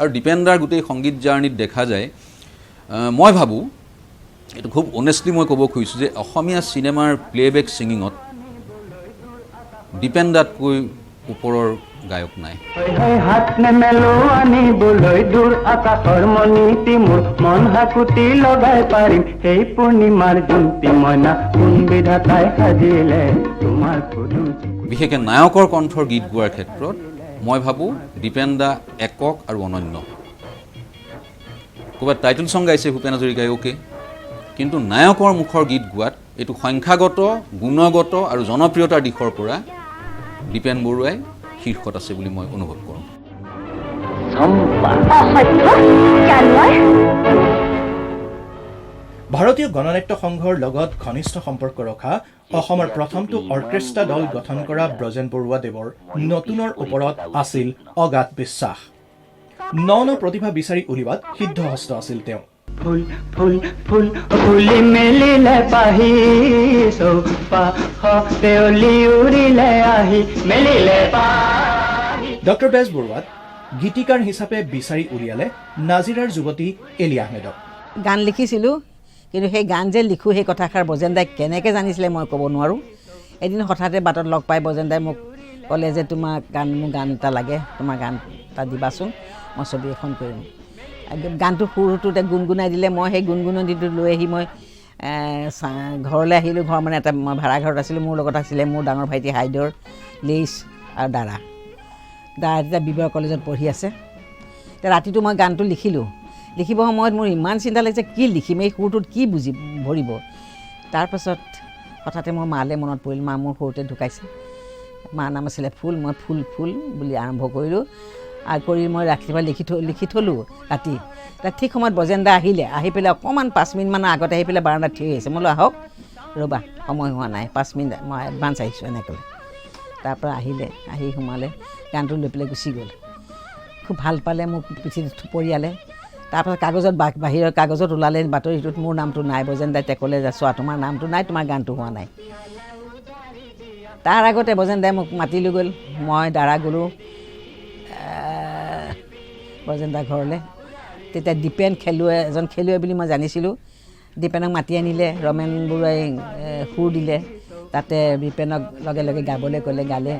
আৰু দীপেনদাৰ গোটেই সংগীত জাৰ্ণিত দেখা যায় মই ভাবোঁ এইটো খুব অনেষ্টলি মই ক'ব খুজিছোঁ যে অসমীয়া চিনেমাৰ প্লেবেক ছিংগিঙত দীপেনদাতকৈ ওপৰৰ গায়ক নাই হাত নেমেলো আনিবলৈ দূৰ আকাশৰ মণিটি মোৰ মন হাকুটি লগাই পাৰিম সেই পূৰ্ণিমাৰ জোনটি মইনা কোন বিধাতাই সাজিলে তোমাৰ বিশেষকৈ নায়কৰ কণ্ঠৰ গীত গোৱাৰ ক্ষেত্ৰত মই ভাবোঁ দীপেনদা একক আৰু অনন্য ক'ৰবাত টাইটেল ছং গাইছে ভূপেন হাজৰিকাই ওকে কিন্তু নায়কৰ মুখৰ গীত গোৱাত এইটো সংখ্যাগত গুণগত আৰু জনপ্ৰিয়তাৰ দিশৰ পৰা দীপেন বৰুৱাই শীৰ্ষত আছে বুলি মই অনুভৱ কৰোঁ ভাৰতীয় গণনাট্য সংঘৰ লগত ঘনিষ্ঠ সম্পৰ্ক ৰখা অসমৰ প্ৰথমটো অৰ্কেষ্ট্ৰা দল গঠন কৰা ব্ৰজেন বৰুৱাদেৱৰ নতুনৰ ওপৰত আছিল অগাধ বিশ্বাস ন প্ৰতিভা বিচাৰি উলিওৱাত সিদ্ধহস্ত আছিল তেওঁ ফুল ফুল ফুল ফুলি মেলিলে পাহি দেউলি উৰিলে আহি মেলিলে পাহি ডক্টৰ বেজবৰুৱাত গীতিকাৰ হিচাপে বিচাৰি উলিয়ালে নাজিৰাৰ যুৱতী এলি আহমেদক গান লিখিছিলোঁ কিন্তু সেই গান যে লিখোঁ সেই কথাষাৰ বজেন দাই কেনেকৈ জানিছিলে মই ক'ব নোৱাৰোঁ এদিন হঠাতে বাটত লগ পাই বজেন দাই মোক ক'লে যে মোৰ গান এটা লাগে তোমাৰ গান এটা দিবাচোন মই ছবি এখন কৰিম গানটো সুৰটোতে গুণগুণাই দিলে মই সেই গুণগুণনিটো লৈ আহি মই ঘৰলৈ আহিলোঁ ঘৰ মানে এটা মই ভাড়া ঘৰত আছিলোঁ মোৰ লগত আছিলে মোৰ ডাঙৰ ভাইটি হাইদৰ লেইছ আৰু দাৰা তেতিয়া বিবাহ কলেজত পঢ়ি আছে এতিয়া ৰাতিটো মই গানটো লিখিলোঁ লিখিব সময়ত মোৰ ইমান চিন্তা লাগিছে কি লিখিম এই সুৰটোত কি ভৰিব তাৰপাছত হঠাতে মোৰ মালৈ মনত পৰিল মা মোৰ সৰুতে ঢুকাইছে মাৰ নাম আছিলে ফুল মই ফুল ফুল বুলি আৰম্ভ কৰিলোঁ আৰু কৰি মই ৰাতিপুৱা লিখি থ'লোঁ ৰাতি ঠিক সময়ত বজেন দা আহিলে আহি পেলাই অকণমান 5 মিনিটমানৰ আগতে আহি পেলাই বাৰান্দাত থিয় আহিছে মই বোলো আহক ৰ'বা সময় হোৱা নাই 5 মিনিট মই এডভান্স আহিছোঁ এনেকৈ তাৰপৰা আহিলে আহি সোমালে গানটো লৈ পেলাই গুচি গ'ল খুব ভাল পালে মোক পিঠিত থুপৰিয়ালে তাৰপাছত কাগজত বাহিৰৰ কাগজত ওলালে বাতৰিটোত মোৰ নামটো নাই বজেন দাই ক'লে যে চোৱা তোমাৰ নামটো নাই তোমাৰ গানটো হোৱা নাই তাৰ আগতে বজেন দাই মোক মাতি লৈ গ'ল মই দাৰা গ'লোঁ বজেন দাৰ ঘৰলৈ তেতিয়া দীপেন এজন খেলুৱৈ বুলি মই জানিছিলোঁ দীপেনক মাতি আনিলে ৰমেন বৰুৱাই সুৰ দিলে তাতে দীপেনক লগে লগে গাবলৈ ক'লে গালে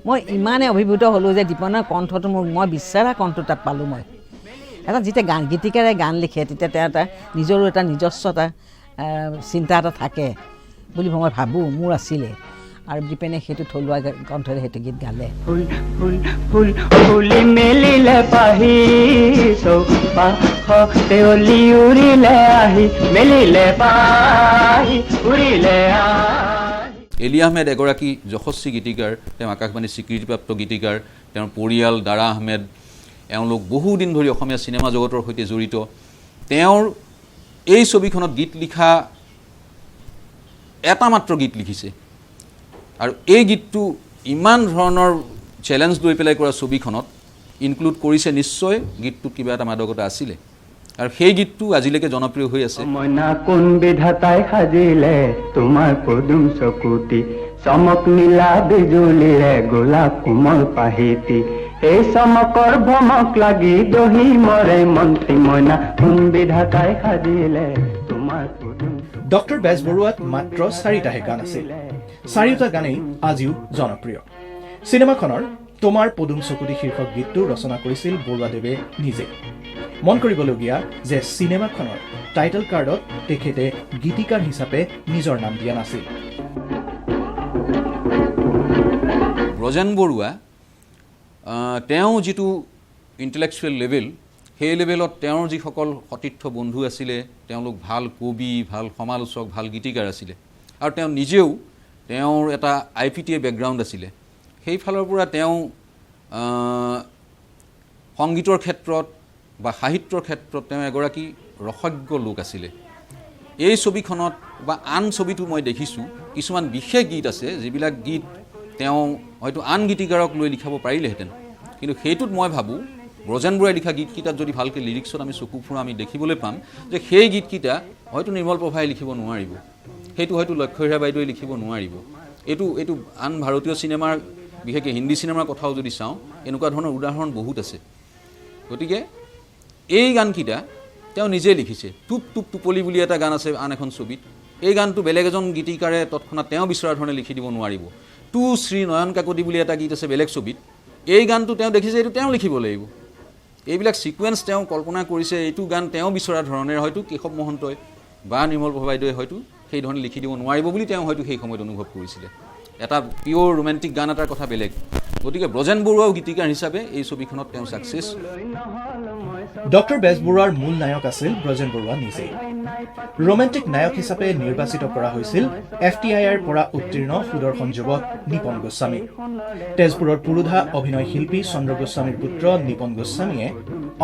মই ইমানে অভিভূত হ'লোঁ যে দীপেনৰ কণ্ঠটো মই বিচৰা কণ্ঠ তাত পালোঁ মই এটা যেতিয়া গীতিকাৰে গান লিখে তেতিয়া তেওঁ এটা নিজৰো এটা নিজস্ব এটা চিন্তা এটা থাকে বুলি মই ভাবোঁ মোৰ আছিলে আৰু দীপেনে সেইটো থলুৱা কণ্ঠৰে সেইটো গীত গালে ফুল ফুল ফুল ফুলি মেলিলে পাহি দেউলি উৰিলে আহি মেলিলে পাহি উৰিলে এলি আহমেদ এগৰাকী যশস্বী গীতিকাৰ তেওঁ আকাশবাণীৰ স্বীকৃতিপ্ৰাপ্ত গীতিকাৰ তেওঁৰ পৰিয়াল দাৰা আহমেদ এওঁলোক বহুদিন ধৰি অসমীয়া চিনেমা জগতৰ সৈতে জড়িত তেওঁৰ এই ছবিখনত গীত লিখা এটা মাত্ৰ গীত লিখিছে আৰু এই গীতটো ইমান ধৰণৰ চেলেঞ্জ লৈ পেলাই কৰা ছবিখনত ইনক্লুড কৰিছে নিশ্চয় গীতটোত কিবা এটা মাদকতা আছিলে আৰু সেই গীতটো আজিলৈকে জনপ্ৰিয় হৈ আছে মইনা কোন বিধাতাই সাজিলে তোমাৰ পদুম চকুতি চমক নীলা বিজুলীৰে গোলাপ কোমল পাহিতি এই চমকৰ ভমক লাগি দহি মৰে মন্ত্ৰী মইনা কোন বিধাতাই সাজিলে তোমাৰ পদুম ডক্টৰ বেজবৰুৱাত মাত্ৰ 4টাহে গান আছিল 4টা গানেই আজিও জনপ্ৰিয় চিনেমাখনৰ তোমাৰ পদুম চকুতি শীৰ্ষক গীতটো ৰচনা কৰিছিল বৰুৱাদেৱে নিজে মন কৰিবলগীয়া যে চিনেমাখনৰ টাইটেল কাৰ্ডত তেখেতে গীতিকাৰ হিচাপে নিজৰ নাম দিয়া নাছিল ব্ৰজেন বৰুৱা তেওঁ যিটো ইণ্টেলেকচুৱেল লেভেল সেই লেভেলত তেওঁৰ যিসকল সতীৰ্থ বন্ধু আছিলে তেওঁলোক ভাল কবি ভাল সমালোচক ভাল গীতিকাৰ আছিলে আৰু তেওঁ নিজেও তেওঁৰ এটা IPTA বেকগ্ৰাউণ্ড আছিলে সেইফালৰ পৰা তেওঁ সংগীতৰ ক্ষেত্ৰত বা সাহিত্যৰ ক্ষেত্ৰত তেওঁ এগৰাকী ৰসজ্ঞ লোক আছিলে এই ছবিখনত বা আন ছবিটো মই দেখিছোঁ কিছুমান বিশেষ গীত আছে যিবিলাক গীত তেওঁ হয়তো আন গীতিকাৰক লৈ লিখাব পাৰিলেহেঁতেন কিন্তু সেইটোত মই ভাবোঁ ব্ৰজেন বৰুৱাই লিখা গীতকেইটাত যদি ভালকৈ লিৰিক্সত আমি চকু ফুৰা আমি দেখিবলৈ পাম যে সেই গীতকেইটা হয়তো নিৰ্মল প্ৰভাই লিখিব নোৱাৰিব সেইটো হয়তো লক্ষ্যহীৰা বাইদেৱে লিখিব নোৱাৰিব এইটো আন ভাৰতীয় চিনেমাৰ বিশেষকৈ হিন্দী চিনেমাৰ কথাও যদি চাওঁ এনেকুৱা ধৰণৰ উদাহৰণ বহুত আছে গতিকে এই গানকেইটা তেওঁ নিজে লিখিছে টুপ টুপ টোপলি বুলি এটা গান আছে আন এখন ছবিত এই গানটো বেলেগ এজন গীতিকাৰে তৎক্ষণাত তেওঁ বিচৰা ধৰণে লিখি দিব নোৱাৰিব টু শ্ৰী নয়ন কাকতি বুলি এটা গীত আছে বেলেগ ছবিত এই গানটো তেওঁ দেখিছে এইটো তেওঁ লিখিব লাগিব এইবিলাক সিকুৱেন্স তেওঁ কল্পনা কৰিছে এইটো গান তেওঁ বিচৰা ধৰণে হয়তো কেশৱ মহন্তই বা নিৰ্মল প্ৰভা বাইদেৱে হয়তো সেই ধৰণে লিখি দিব নোৱাৰিব বুলি তেওঁ হয়তো সেই সময়ত অনুভৱ কৰিছিলে এটা পিয়ৰ ৰোমেণ্টিক গান এটাৰ কথা বেলেগ গতিকে ব্ৰজেন বৰুৱাও গীতিকাৰ হিচাপে এই ছবিখনত তেওঁ ছাকচেছ ডক্টৰ বেজবৰুৱাৰ মূল নায়ক আছিল ব্ৰজেন বৰুৱা নিজে ৰোমেণ্টিক নায়ক হিচাপে নিৰ্বাচিত কৰা হৈছিল FTIৰ পৰা উত্তীৰ্ণ সুদৰ্শন যুৱক নিপন গোস্বামী তেজপুৰৰ পুৰুধা অভিনয় শিল্পী চন্দ্ৰ গোস্বামীৰ পুত্ৰ নিপন গোস্বামীয়ে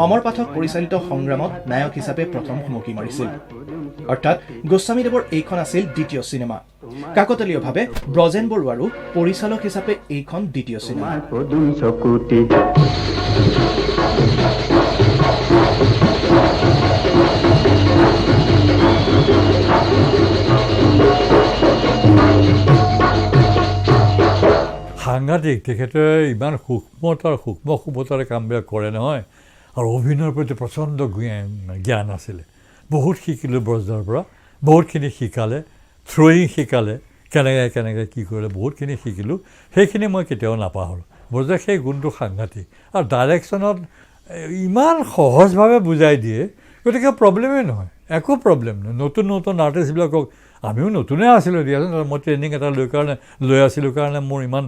অমৰ পাঠক পৰিচালিত সংগ্ৰামত নায়ক হিচাপে প্ৰথম হুমকি মাৰিছিল অৰ্থাৎ গোস্বামীদেৱৰ এইখন আছিল দ্বিতীয় চিনেমা কাকতালীয়ভাৱে ব্ৰজেন বৰুৱাৰো পৰিচালক হিচাপে এইখন দ্বিতীয় চিনেমা সাংঘাতিক তেখেতে ইমান সূক্ষ্মতাৰে কামবিলাক কৰে নহয় আৰু অভিনয়ৰ প্ৰতি প্ৰচণ্ড জ্ঞান আছিলে বহুত শিকিলোঁ ব্ৰজদাৰ পৰা বহুতখিনি শিকালে থ্ৰয়িং শিকালে কেনেকৈ কি কৰিলে বহুতখিনি শিকিলোঁ সেইখিনি মই কেতিয়াও নাপাহৰোঁ ব্ৰজদাৰ সেই গুণটো সাংঘাতিক আৰু ডাইৰেকশ্যনত ইমান সহজভাৱে বুজাই দিয়ে গতিকে প্ৰব্লেমেই নহয় একো প্ৰব্লেম নহয় নতুন আৰ্টিষ্টবিলাকক আমিও নতুনে আছিলোঁ দিয়াচোন মই ট্ৰেইনিং এটা লৈ আছিলোঁ কাৰণে মোৰ ইমান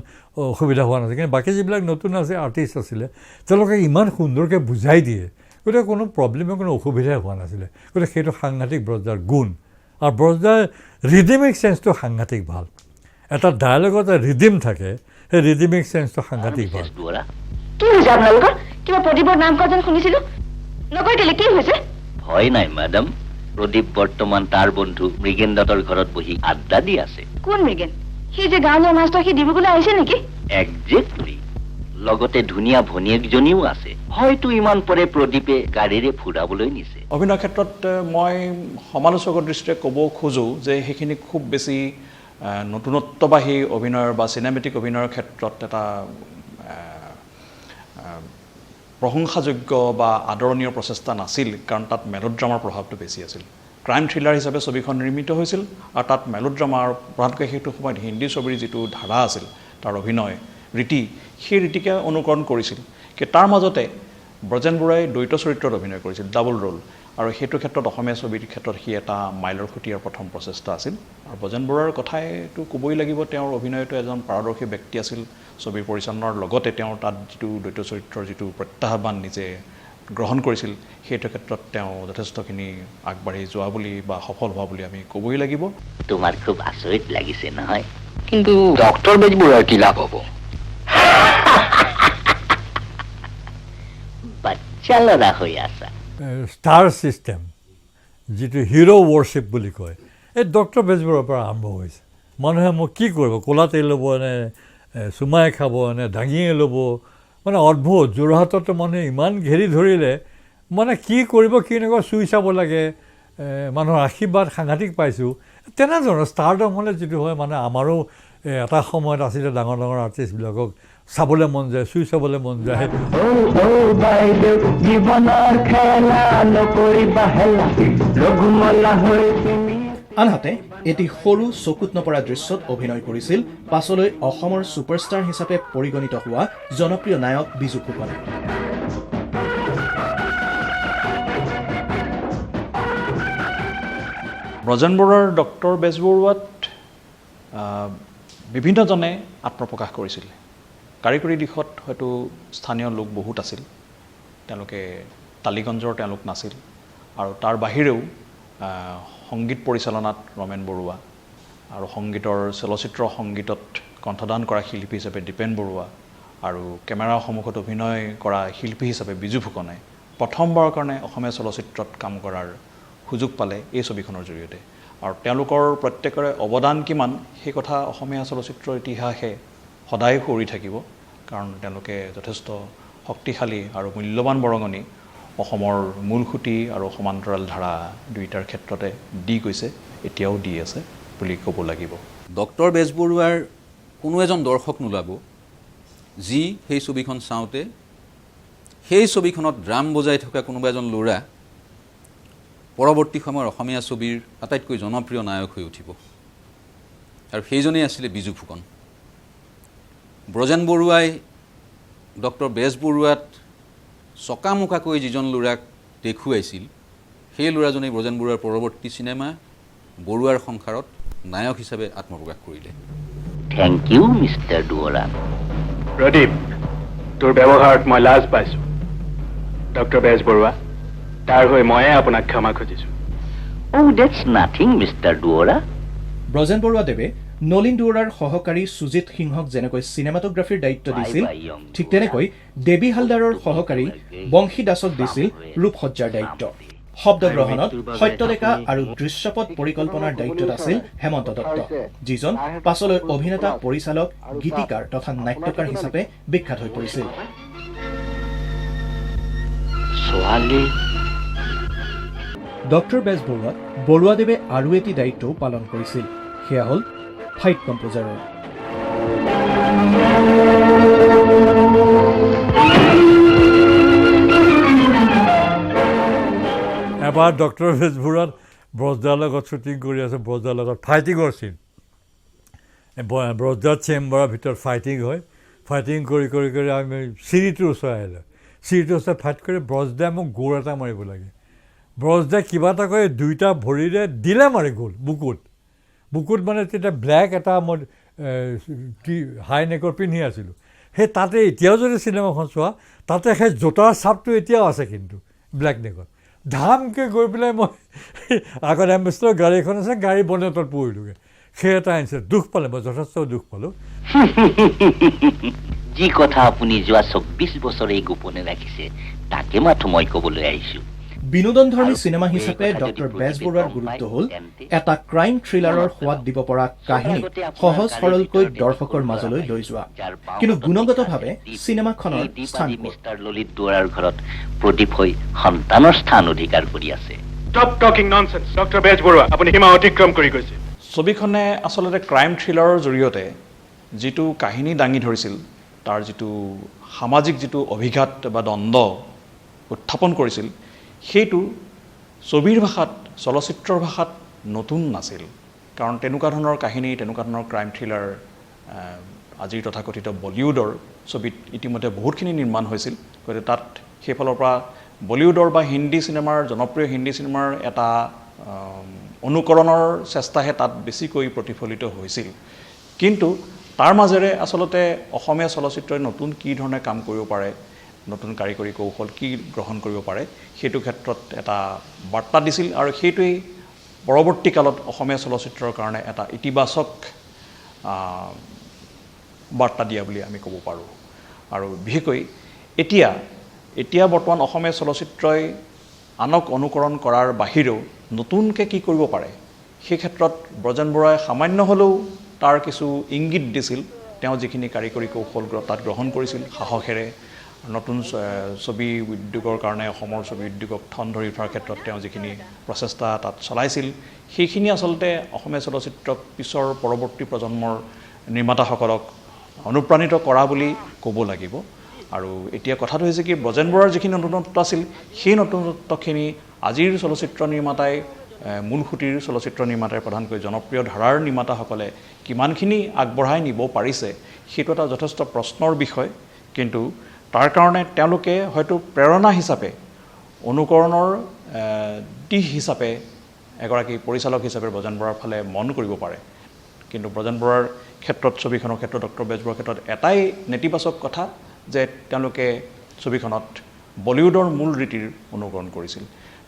অসুবিধা হোৱা নাছিল কিন্তু বাকী যিবিলাক নতুন আছে আৰ্টিষ্ট আছিলে তেওঁলোকে ইমান সুন্দৰকৈ বুজাই দিয়ে গতিকে কোনো প্ৰব্লেমে কোনো অসুবিধাই হোৱা নাছিলে গতিকে সেইটো সাংঘাতিক ব্ৰজদাৰ গুণ আৰু ব্ৰজদাৰ ৰিডিমিক চেঞ্চটো সাংঘাতিক ভাল এটা ডায়লগত এটা ৰিডিম থাকে সেই ৰিডিমিক চেঞ্চটো সাংঘাতিক ভাল কি হৈছে আপোনালোকৰ কিবা প্ৰদীপৰ নাম কোৱা যেন শুনিছিলোঁ নকয় কেলে কি হৈছে ভয় নাই মেডাম প্ৰদীপ বৰ্তমান তাৰ বন্ধু মৃগেন দত্তৰ ঘৰত বহি আড্ডা দি আছে কোন মৃগেন সি যে গাঁৱলীয়া মাষ্টৰ সি ডিব্ৰুগড়লৈ আহিছে নেকি একজেক্টলি লগতে ধুনীয়া ভনীয়েকজনীও আছে হয়তো ইমান পৰে প্ৰদীপে গাড়ীৰে ফুৰাবলৈ নিছে অভিনয় ক্ষেত্ৰত মই সমালোচকৰ দৃষ্টিৰে ক'ব খোজোঁ যে সেইখিনি খুব বেছি নতুনত্ববাহী অভিনয়ৰ বা চিনেমেটিক অভিনয়ৰ ক্ষেত্ৰত এটা প্ৰশংসাযোগ্য বা আদৰণীয় প্ৰচেষ্টা নাছিল কাৰণ তাত মেলোড্ৰামাৰ প্ৰভাৱটো বেছি আছিল ক্ৰাইম থ্ৰিলাৰ হিচাপে ছবিখন নিৰ্মিত হৈছিল আৰু তাত মেলোড্ৰামাৰ প্ৰধানকৈ সেইটো সময়ত হিন্দী ছবিৰ যিটো ধাৰা আছিল তাৰ অভিনয় ৰীতি সেই ৰীতিকে অনুকৰণ কৰিছিল কিন্তু তাৰ মাজতে ব্ৰজেন বৰুৱাই দ্বৈত চৰিত্ৰত অভিনয় কৰিছিল ডাবল ৰোল আৰু সেইটো ক্ষেত্ৰত অসমীয়া ছবিৰ ক্ষেত্ৰত সি এটা মাইলৰ খুঁটিয়াৰ প্ৰথম প্ৰচেষ্টা আছিল আৰু ব্ৰজেন বৰুৱাৰ কথাইতো ক'বই লাগিব তেওঁৰ অভিনয়টো এজন পাৰদৰ্শী ব্যক্তি আছিল ছবিৰ পৰিচালনাৰ লগতে তেওঁৰ তাত যিটো দ্বৈত চৰিত্ৰৰ যিটো প্ৰত্যাহ্বান নিজে গ্ৰহণ কৰিছিল সেইটো ক্ষেত্ৰত তেওঁ যথেষ্টখিনি আগবাঢ়ি যোৱা বুলি বা সফল হোৱা বুলি আমি ক'বই লাগিব তোমাৰ খুব আচৰিত লাগিছে নহয় কিন্তু ডক্টৰ বেজবৰুৱাৰ কি লাভ হ'ব বাচ্চা ল'ৰা হৈ আছা ষ্টাৰ ছিষ্টেম যিটো হিৰ' ৱৰশ্বিপ বুলি কয় এই ডক্টৰ বেজবৰুৱাৰ পৰা আৰম্ভ হৈছে মানুহে মোক কি কৰিব ক'লা তেল ল'ব নে চুমাই খাব নে দাঙিয়ে ল'ব মানে অদ্ভুত যোৰহাটত মানে ইমান ঘেৰি ধৰিলে মানে কি কৰিব কি নকৰিব চুই চাব লাগে মানুহৰ আশীৰ্বাদ সাংঘাতিক পাইছোঁ তেনেধৰণৰ ষ্টাৰডম হ'লে যিটো হয় মানে আমাৰো এটা সময়ত আছিলে ডাঙৰ ডাঙৰ আৰ্টিষ্টবিলাকক চাবলৈ মন যায় চুই চাবলৈ মন যায় আনহাতে এটি সৰু চকুত নপৰা দৃশ্যত অভিনয় কৰিছিল পাছলৈ অসমৰ ছুপাৰষ্টাৰ হিচাপে পৰিগণিত হোৱা জনপ্ৰিয় নায়ক বিজু ফুকনে ব্ৰজেন বৰুৱাৰ ডক্টৰ বেজবৰুৱাত বিভিন্নজনে আত্মপ্ৰকাশ কৰিছিল কাৰিকৰী দিশত হয়তো স্থানীয় লোক বহুত আছিল তেওঁলোকে টালিগঞ্জৰ তেওঁলোক নাছিল আৰু তাৰ বাহিৰেও সংগীত পৰিচালনাত ৰমেন বৰুৱা আৰু সংগীতৰ চলচ্চিত্ৰ সংগীতত কণ্ঠদান কৰা শিল্পী হিচাপে দীপেন বৰুৱা আৰু কেমেৰাৰ সন্মুখত অভিনয় কৰা শিল্পী হিচাপে বিজু ফুকনে প্ৰথমবাৰৰ কাৰণে অসমীয়া চলচ্চিত্ৰত কাম কৰাৰ সুযোগ পালে এই ছবিখনৰ জৰিয়তে আৰু তেওঁলোকৰ প্ৰত্যেকৰে অৱদান কিমান সেই কথা অসমীয়া চলচ্চিত্ৰৰ ইতিহাসে সদায় সুঁৱৰি থাকিব কাৰণ তেওঁলোকে যথেষ্ট শক্তিশালী আৰু মূল্যৱান বৰঙণি অসমৰ মূল খুঁটি আৰু সমান্তৰাল ধাৰা দুইটাৰ ক্ষেত্ৰতে দি গৈছে এতিয়াও দি আছে বুলি ক'ব লাগিব ডক্টৰ বেজবৰুৱাৰ কোনো এজন দৰ্শক নোলাব যি সেই ছবিখন চাওঁতে সেই ছবিখনত ড্ৰাম বজাই থকা কোনোবা এজন ল'ৰা পৰৱৰ্তী সময়ৰ অসমীয়া ছবিৰ আটাইতকৈ জনপ্ৰিয় নায়ক হৈ উঠিব আৰু সেইজনেই আছিলে বিজু ফুকন ব্ৰজেন বৰুৱাই ডক্টৰ বেজবৰুৱাত চকামোকাকৈ যিজন ল'ৰাক দেখুৱাইছিল সেই ল'ৰাজনেই ব্ৰজেন বৰুৱাৰ পৰৱৰ্তী চিনেমা বৰুৱাৰ সংসাৰত নায়ক হিচাপে আত্মপ্ৰকাশ কৰিলে thank you mister Duwarah Pradip তোৰ ব্যৱহাৰত মই লাজ পাইছোঁ ডক্টৰ বেজবৰুৱা তাৰ হৈ ময়ে আপোনাক ক্ষমা খুজিছোঁ that's nothing mister Duwarah Brajen বৰুৱাদেৱে নলিন দুৱৰাৰ সহকাৰী সুজিত সিংহক যেনেকৈ চিনেমাটোগ্ৰাফীৰ দায়িত্ব দিছিল ঠিক তেনেকৈ দেৱী হালদাৰৰ সহকাৰী বংশী দাসক দিছিল ৰূপসজ্জাৰ দায়িত্ব শব্দগ্ৰহণত সত্যলেখা আৰু দৃশ্যপট পৰিকল্পনাৰ দায়িত্বত আছিল হেমন্ত দত্ত যিজন পাছলৈ অভিনেতা পৰিচালক গীতিকাৰ তথা নাট্যকাৰ হিচাপে বিখ্যাত হৈ পৰিছিল ডক্টৰ বেজবৰুৱাত বৰুৱাদেৱে আৰু এটি দায়িত্বও পালন কৰিছিল সেয়া হ'ল ফাইট কম্পোজাৰৰ এবাৰ ডক্টৰ বেজবৰুৱাত ব্ৰজদাৰ লগত শ্বুটিং কৰি আছে ব্ৰজদাৰ লগত ফাইটিঙৰ চিন ব্ৰজদাৰ চেম্বাৰৰ ভিতৰত ফাইটিং হয় ফাইটিং কৰি কৰি কৰি আমি চিৰিটোৰ ওচৰ আহিলোঁ চিৰিটোৰ ওচৰত ফাইট কৰি ব্ৰজদাই মোক গোৰ এটা মাৰিব লাগে ব্ৰজদাই কিবা এটা কৰি দুইটা ভৰিৰে দিলে মাৰি গ'ল বুকুত মানে তেতিয়া ব্লেক এটা মই হাই নেকৰ পিন্ধি আছিলোঁ সেই তাতে এতিয়াও যদি চিনেমাখন চোৱা তাতে সেই জোতাৰ চাপটো এতিয়াও আছে কিন্তু ব্লেক নেকৰ ধামকৈ গৈ পেলাই মই আগত এম্বেছাডৰ গাড়ী এখন আছে গাড়ী বনেটত পৰিলোগৈ সেই এটা আনিছে দুখ পালে মই যথেষ্ট দুখ পালোঁ যি কথা আপুনি যোৱা 24 বছৰ এই গোপনে ৰাখিছে তাকে মাথো মই ক'বলৈ আহিছোঁ বিনোদনধৰ্মী চিনেমা হিচাপে ডক্টৰ বেজবৰুৱাৰ গুৰুত্ব হ'ল এটা ক্ৰাইম থ্ৰিলাৰৰ সোৱাদ দিব পৰা কাহিনী সহজ সৰলকৈ দৰ্শকৰ মাজলৈ লৈ যোৱা কিন্তু গুণগতভাৱে চিনেমাখনৰ স্থান মিষ্টাৰ ললিত দুৱৰাৰ ঘৰত প্ৰদীপ হৈ সন্তানৰ স্থান অধিকাৰ কৰি আছে stop talking nonsense doctor Bezbaruah আপুনি সীমা অতিক্ৰম কৰি গৈছে ছবিখনে আচলতে ক্ৰাইম থ্ৰিলাৰৰ জৰিয়তে যিটো কাহিনী দাঙি ধৰিছিল তাৰ যিটো সামাজিক যিটো অভিঘাত বা দ্বন্দ্ব উত্থাপন কৰিছিল সেইটো ছবিৰ ভাষাত চলচ্চিত্ৰৰ ভাষাত নতুন নাছিল কাৰণ তেনেকুৱা ধৰণৰ কাহিনী তেনেকুৱা ধৰণৰ ক্ৰাইম থ্ৰিলাৰ আজিৰ তথাকথিত বলিউডৰ ছবিত ইতিমধ্যে বহুতখিনি নিৰ্মাণ হৈছিল গতিকে তাত সেইফালৰ পৰা বলিউডৰ বা হিন্দী চিনেমাৰ জনপ্ৰিয় হিন্দী চিনেমাৰ এটা অনুকৰণৰ চেষ্টাহে তাত বেছিকৈ প্ৰতিফলিত হৈছিল কিন্তু তাৰ মাজেৰে আচলতে অসমীয়া চলচ্চিত্ৰই নতুন কি ধৰণে কাম কৰিব পাৰে নতুন কাৰিকৰী কৌশল কি গ্ৰহণ কৰিব পাৰে সেইটো ক্ষেত্ৰত এটা বাৰ্তা দিছিল আৰু সেইটোৱেই পৰৱৰ্তী কালত অসমীয়া চলচ্চিত্ৰৰ কাৰণে এটা ইতিবাচক বাৰ্তা দিয়া বুলি আমি ক'ব পাৰোঁ আৰু বিশেষকৈ এতিয়া বৰ্তমান অসমীয়া চলচ্চিত্ৰই আনক অনুকৰণ কৰাৰ বাহিৰেও নতুনকৈ কি কৰিব পাৰে সেই ক্ষেত্ৰত ব্ৰজেন বৰুৱাই সামান্য হ'লেও তাৰ কিছু ইংগিত দিছিল তেওঁ যিখিনি কাৰিকৰী কৌশল তাত গ্ৰহণ কৰিছিল সাহসেৰে নতুন ছবি উদ্যোগৰ কাৰণে অসমৰ ছবি উদ্যোগক ঠন ধৰি উঠাৰ ক্ষেত্ৰত তেওঁ যিখিনি প্ৰচেষ্টা তাত চলাইছিল সেইখিনি আচলতে অসমীয়া চলচ্চিত্ৰক পিছৰ পৰৱৰ্তী প্ৰজন্মৰ নিৰ্মাতাসকলক অনুপ্ৰাণিত কৰা বুলি ক'ব লাগিব আৰু এতিয়া কথাটো হৈছে কি ব্ৰজেন বৰুৱাৰ যিখিনি নতুনত্ব আছিল সেই নতুনত্বখিনি আজিৰ চলচ্চিত্ৰ নিৰ্মাতাই মূল সুঁতিৰ চলচ্চিত্ৰ নিৰ্মাতাই প্ৰধানকৈ জনপ্ৰিয় ধাৰাৰ নিৰ্মাতাসকলে কিমানখিনি আগবঢ়াই নিব পাৰিছে সেইটো এটা যথেষ্ট প্ৰশ্নৰ বিষয় কিন্তু তাৰ কাৰণে তেওঁলোকে হয়তো প্ৰেৰণা হিচাপে অনুকৰণৰ দিশ হিচাপে এগৰাকী পৰিচালক হিচাপে ব্ৰজেন বৰুৱাৰ ফালে মন কৰিব পাৰে কিন্তু ব্ৰজেন বৰুৱাৰ ক্ষেত্ৰত ছবিখনৰ ক্ষেত্ৰত ডক্টৰ বেজবৰুৱাৰ ক্ষেত্ৰত এটাই নেতিবাচক কথা যে তেওঁলোকে ছবিখনত বলিউডৰ মূল ৰীতিৰ অনুকৰণ কৰিছিল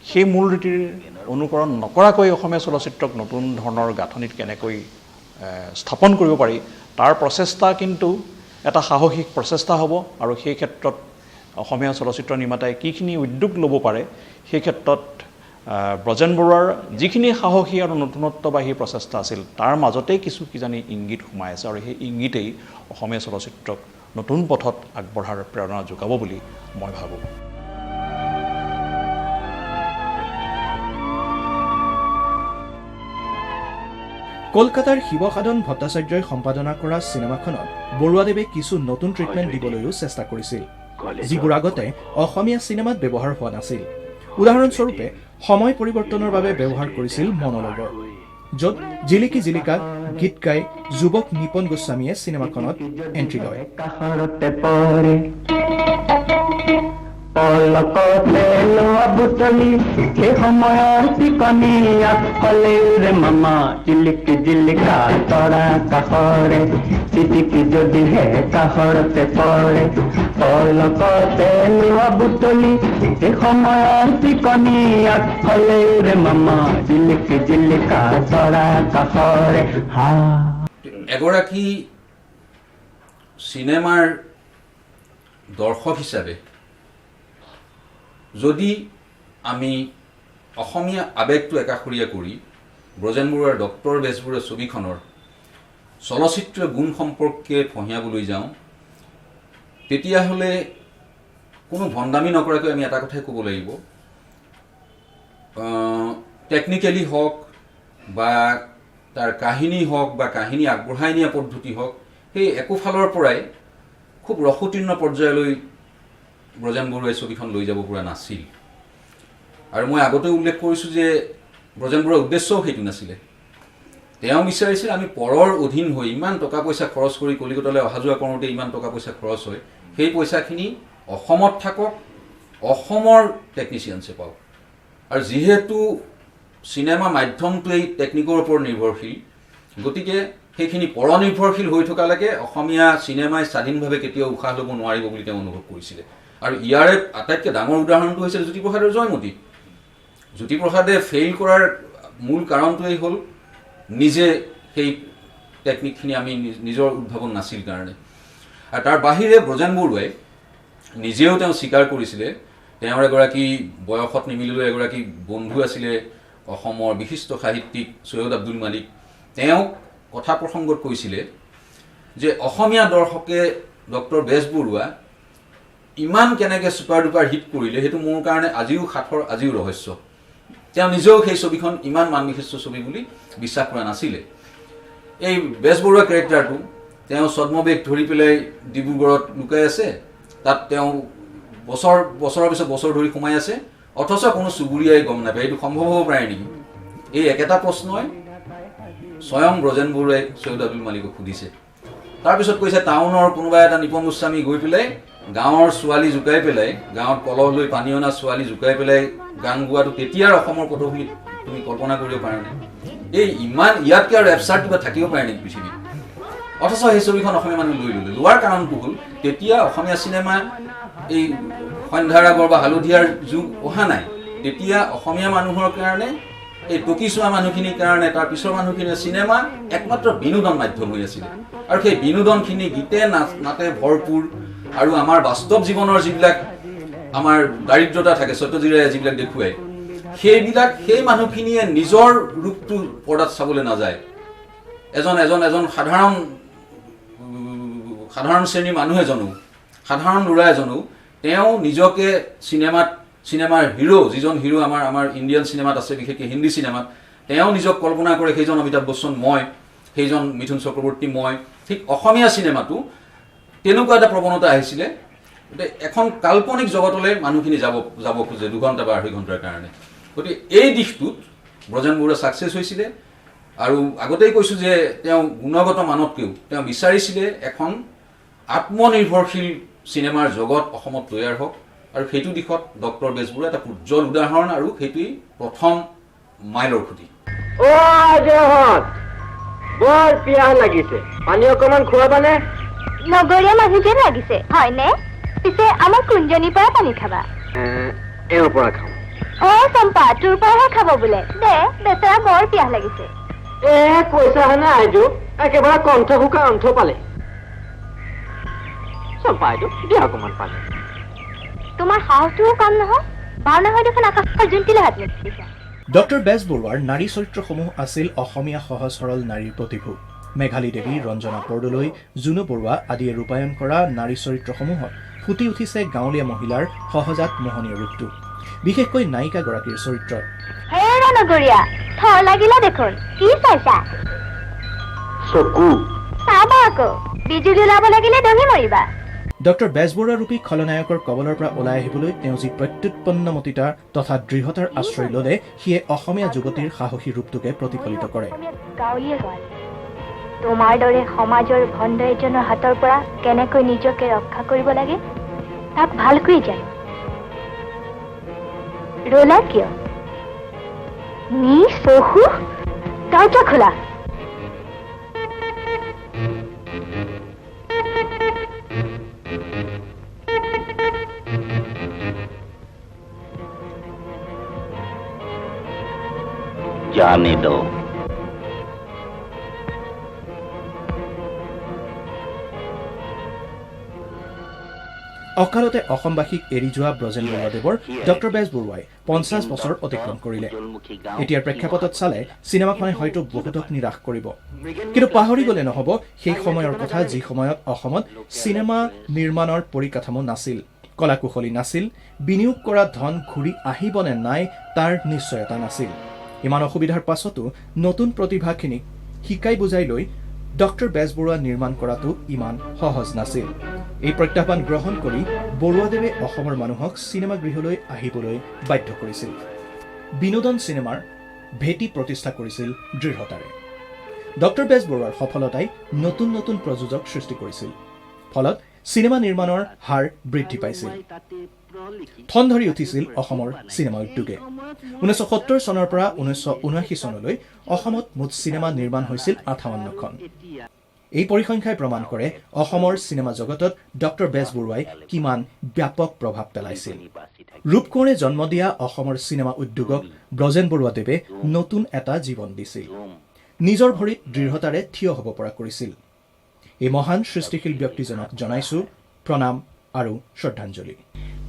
সেই মূল ৰীতিৰ অনুকৰণ নকৰাকৈ অসমীয়া চলচ্চিত্ৰক নতুন ধৰণৰ গাঁথনিত কেনেকৈ স্থাপন কৰিব পাৰি তাৰ প্ৰচেষ্টা কিন্তু এটা সাহসিক প্ৰচেষ্টা হ'ব আৰু সেই ক্ষেত্ৰত অসমীয়া চলচ্চিত্ৰ নিৰ্মাতাই কিখিনি উদ্যোগ ল'ব পাৰে সেই ক্ষেত্ৰত ব্ৰজেন বৰুৱাৰ যিখিনি সাহসী আৰু নতুনত্ববাহী প্ৰচেষ্টা আছিল তাৰ মাজতেই কিছু কিজানি ইংগিত সোমাই আছে আৰু সেই ইংগিতেই অসমীয়া চলচ্চিত্ৰক নতুন পথত আগবঢ়াৰ প্ৰেৰণা যোগাব বুলি মই ভাবোঁ কলকাতাৰ শিৱসাধন ভট্টাচাৰ্যই সম্পাদনা কৰা চিনেমাখনত বৰুৱাদেৱে কিছু নতুন ট্ৰিটমেণ্ট দিবলৈও চেষ্টা কৰিছিল যিবোৰ আগতে অসমীয়া চিনেমাত ব্যৱহাৰ হোৱা নাছিল উদাহৰণস্বৰূপে সময় পৰিৱৰ্তনৰ বাবে ব্যৱহাৰ কৰিছিল মনোলগৰ য'ত জিলিকি জিলিকাক গীত গাই যুৱক নিপন গোস্বামীয়ে চিনেমাখনত এণ্ট্ৰি লয় পলকতে লোৱা বুটলি সেই সময়ৰ চিকনি আগফালে মামা জিলিকি জিলিকা তৰা কাষৰে চিটিকি যদিহে কাষৰতে পৰে পলকতে লোৱা বুটলি সেই সময়ৰ চিকনি আগফালে মামা জিলিকি জিলিকা তৰা কাষৰে হা এগৰাকী চিনেমাৰ দৰ্শক হিচাপে যদি আমি অসমীয়া আবেগটো একাষৰীয়া কৰি ব্ৰজেন বৰুৱাৰ ডক্টৰ বেজবৰুৱা ছবিখনৰ চলচ্চিত্ৰ গুণ সম্পৰ্কে ফঁহিয়াবলৈ যাওঁ তেতিয়াহ'লে কোনো ভণ্ডামি নকৰাকৈ আমি এটা কথাই ক'ব লাগিব টেকনিকেলি হওক বা তাৰ কাহিনী হওক বা কাহিনী আগবঢ়াই নিয়া পদ্ধতি হওক সেই একোফালৰ পৰাই খুব ৰসোত্তীৰ্ণ পৰ্যায়লৈ ব্ৰজেন বৰুৱাই ছবিখন লৈ যাব পৰা নাছিল আৰু মই আগতে উল্লেখ কৰিছোঁ যে ব্ৰজেন বৰুৱাৰ উদ্দেশ্যও সেইটো নাছিলে তেওঁ বিচাৰিছিল আমি পৰৰ অধীন হৈ ইমান টকা পইচা খৰচ কৰি কলিকতালৈ অহা যোৱা কৰোঁতে ইমান টকা পইচা খৰচ হয় সেই পইচাখিনি অসমত থাকক অসমৰ টেকনিচিয়ানছে পাওক আৰু যিহেতু চিনেমা মাধ্যমটোৱেই টেকনিকৰ ওপৰত নিৰ্ভৰশীল গতিকে সেইখিনি পৰনিৰ্ভৰশীল হৈ থকালৈকে অসমীয়া চিনেমাই স্বাধীনভাৱে কেতিয়াও উশাহ ল'ব নোৱাৰিব বুলি তেওঁ অনুভৱ কৰিছিলে আৰু ইয়াৰে আটাইতকৈ ডাঙৰ উদাহৰণটো হৈছে জ্যোতিপ্ৰসাদৰ জয়মতী জ্যোতিপ্ৰসাদে ফেইল কৰাৰ মূল কাৰণটোৱেই হ'ল নিজে সেই টেকনিকখিনি আমি নিজৰ উদ্ভাৱন নাছিল কাৰণে আৰু তাৰ বাহিৰে ব্ৰজেন বৰুৱাই নিজেও তেওঁ স্বীকাৰ কৰিছিলে তেওঁৰ এগৰাকী বয়সত নিমিলিলেও এগৰাকী বন্ধু আছিলে অসমৰ বিশিষ্ট সাহিত্যিক সৈয়দ আব্দুল মালিক তেওঁ কথা প্ৰসংগত কৈছিলে যে অসমীয়া দৰ্শকে ডক্টৰ বেজবৰুৱা ইমান কেনেকৈ ছুপাৰ ডুপাৰ হিট কৰিলে সেইটো মোৰ কাৰণে আজিও সাঁথৰ আজিও ৰহস্য তেওঁ নিজেও সেই ছবিখন ইমান মানবিশিষ্ট ছবি বুলি বিশ্বাস কৰা নাছিলে এই বেজবৰুৱা কেৰেক্টাৰটো তেওঁ ছদ্মবেগ ধৰি পেলাই ডিব্ৰুগড়ত লুকাই আছে তাত তেওঁ বছৰৰ পিছত বছৰ ধৰি সোমাই আছে অথচ কোনো চুবুৰীয়াই গম নাপায় এইটো সম্ভৱ হ'ব পাৰে নেকি এই একেটা প্ৰশ্নই স্বয়ং ব্ৰজেন বৰুৱাই সৈয়দ আব্দুল মালিকক সুধিছে তাৰপিছত কৈছে টাউনৰ কোনোবা এটা নিপন গোস্বামী গৈ পেলাই গাঁৱৰ ছোৱালী জোকাই পেলাই গাঁৱত কলহ লৈ পানী অনা ছোৱালী জোকাই পেলাই গান গোৱাটো তেতিয়াৰ অসমৰ পটভূমিত তুমি কল্পনা কৰিব পাৰানে এই ইমান ইয়াতকৈ আৰু এপচাৰ্ট কিবা থাকিব পাৰে নেকি পৃথিৱীত অথচ সেই ছবিখন অসমীয়া মানুহে লৈ ল'লে লোৱাৰ কাৰণটো হ'ল তেতিয়া অসমীয়া চিনেমা এই সন্ধ্যাৰাগৰ বা হালধীয়াৰ যুগ অহা নাই তেতিয়া অসমীয়া মানুহৰ কাৰণে এই টকি চোৱা মানুহখিনিৰ কাৰণে তাৰ পিছৰ মানুহখিনিৰ চিনেমা একমাত্ৰ বিনোদন মাধ্যম হৈ আছিলে আৰু সেই বিনোদনখিনি গীতে নাটে ভৰপূৰ আৰু আমাৰ বাস্তৱ জীৱনৰ যিবিলাক আমাৰ দাৰিদ্ৰতা থাকে সত্যজিৰে যিবিলাক দেখুৱাই সেইবিলাক সেই মানুহখিনিয়ে নিজৰ ৰূপটো পৰ্দাত চাবলৈ নাযায় এজন সাধাৰণ শ্ৰেণীৰ মানুহ এজনো সাধাৰণ ল'ৰা এজনো তেওঁ নিজকে চিনেমাৰ হিৰো যিজন হিৰো আমাৰ ইণ্ডিয়ান চিনেমাত আছে বিশেষকৈ হিন্দী চিনেমাত তেওঁ নিজক কল্পনা কৰে সেইজন অমিতাভ বচ্চন মই সেইজন মিথুন চক্ৰৱৰ্তী মই ঠিক অসমীয়া চিনেমাটো তেনেকুৱা এটা প্ৰৱণতা আহিছিলে এখন কাল্পনিক জগতলৈ মানুহখিনি যাব খোজে 2 ঘণ্টা বা 2.5 ঘণ্টাৰ কাৰণে গতিকে এই দিশটোত ব্ৰজেন বৰুৱা ছাকচেছ হৈছিলে আৰু আগতেই কৈছোঁ যে তেওঁ গুণগত মানতকৈও তেওঁ বিচাৰিছিলে এখন আত্মনিৰ্ভৰশীল চিনেমাৰ জগত অসমত তৈয়াৰ হওক আৰু সেইটো দিশত ডক্টৰ বেজবৰুৱা এটা উজ্জ্বল উদাহৰণ আৰু সেইটোৱেই প্ৰথম মাইলৰ খুঁটি বৰ পিয়াহ লাগিছে পানী অকণমান খোৱাবানে নগৰীয়া মানুহ যেন লাগিছে হয়নে পিছে আমাৰ কুঞ্জনীৰ পৰা পানী খাবা এওঁৰ পৰা খাওঁ চম্পা তোৰ পৰাহে খাব বোলে দে বেচেৰা বৰ পিয়াহ লাগিছে কৈছা হেনে আইজো একেবাৰে কণ্ঠ শুকা অন্থ পালে চম্পা আইজো দিয়া অকণমান পানী তোমাৰ সাহসটোও কম নহয় ভাওনা হয় দেখোন আকাশৰ জোনটিলে হাত মেলিছা ডক্টৰ বেজবৰুৱাৰ নাৰী চৰিত্ৰসমূহ আছিল অসমীয়া সহজ সৰল নাৰীৰ প্ৰতিভূ মেঘালী দেৱী ৰঞ্জনা বৰদলৈ জুনু বৰুৱা আদিয়ে ৰূপায়ণ কৰা নাৰী চৰিত্ৰসমূহত ফুটি উঠিছে গাঁৱলীয়া মহিলাৰ সহজাত মোহনীয় ৰূপটো বিশেষকৈ নায়িকাগৰাকীৰ চৰিত্ৰত হেৰা নগৰীয়া থৰ লাগিলে দেখোন কি চাইছা চকু চাবা আকৌ বিজুলী ওলাব লাগিলে দহি মৰিবা ডক্টৰ বেজবৰুৱা ৰূপী খলনায়কৰ কবলৰ পৰা ওলাই আহিবলৈ তেওঁ যি প্ৰত্যুৎপন্নমতিতা তথা দৃঢ়তাৰ আশ্ৰয় ল'লে সিয়ে অসমীয়া যুৱতীৰ সাহসী ৰূপটোকে প্ৰতিফলিত কৰে তোমাৰ দৰে সমাজৰ ভণ্ড এজনৰ হাতৰ পৰা কেনেকৈ নিজকে ৰক্ষা কৰিব লাগে তাক ভালকৈ জানো ৰলা কিয় নি চহু দৰজা খোলা जाने दो অকালতে অসমবাসীক এৰি যোৱা ব্ৰজেন বৰুৱাদেৱৰ ডক্টৰ বেজবৰুৱাই 50 বছৰ অতিক্ৰম কৰিলে এতিয়াৰ প্ৰেক্ষাপটত চালে চিনেমাখনে হয়তো বহুতক নিৰাশ কৰিব কিন্তু পাহৰি গ'লে নহ'ব সেই সময়ৰ কথা যি সময়ত অসমত চিনেমা নিৰ্মাণৰ পৰিকাঠামো নাছিল কলাকুশলী নাছিল বিনিয়োগ কৰা ধন ঘূৰি আহিবনে নাই তাৰ নিশ্চয়তা নাছিল ইমান অসুবিধাৰ পাছতো নতুন প্ৰতিভাখিনিক শিকাই বুজাই লৈ ডক্টৰ বেজবৰুৱা নিৰ্মাণ কৰাটো ইমান সহজ নাছিল এই প্ৰত্যাহ্বান গ্ৰহণ কৰি বৰুৱাদেৱে অসমৰ মানুহক চিনেমা গৃহলৈ আহিবলৈ বাধ্য কৰিছিল বিনোদন চিনেমাৰ ভেটি প্ৰতিষ্ঠা কৰিছিল দৃঢ়তাৰে ডক্টৰ বেজবৰুৱাৰ সফলতাই নতুন নতুন প্ৰযোজক সৃষ্টি কৰিছিল ফলত চিনেমা নিৰ্মাণৰ হাৰ বৃদ্ধি পাইছিল ঠন ধৰি উঠিছিল অসমৰ চিনেমা উদ্যোগে 1970 চনৰ পৰা 1979 চনলৈ অসমত মুঠ চিনেমা নিৰ্মাণ হৈছিল 58খন এই পৰিসংখ্যাই প্ৰমাণ কৰে অসমৰ চিনেমা জগতত ডক্টৰ বেজবৰুৱাই কিমান ব্যাপক প্ৰভাৱ পেলাইছিল ৰূপকোঁৱৰে জন্ম দিয়া অসমৰ চিনেমা উদ্যোগক ব্ৰজেন বৰুৱাদেৱে নতুন এটা জীৱন দিছিল নিজৰ ভৰিত দৃঢ়তাৰে থিয় হ'ব পৰা কৰিছিল এই মহান সৃষ্টিশীল ব্যক্তিজনক জনাইছো প্ৰণাম আৰু শ্ৰদ্ধাঞ্জলি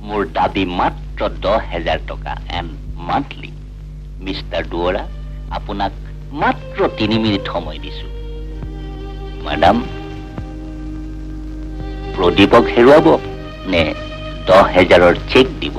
মোৰ দাবী মাত্ৰ 10,000 টকা এণ্ড মান্থলি মিষ্টাৰ দুৱৰা আপোনাক মাত্ৰ 3 মিনিট সময় দিছো মাডাম প্ৰদীপক হেৰুৱাব নে 10,000ৰ চেক দিব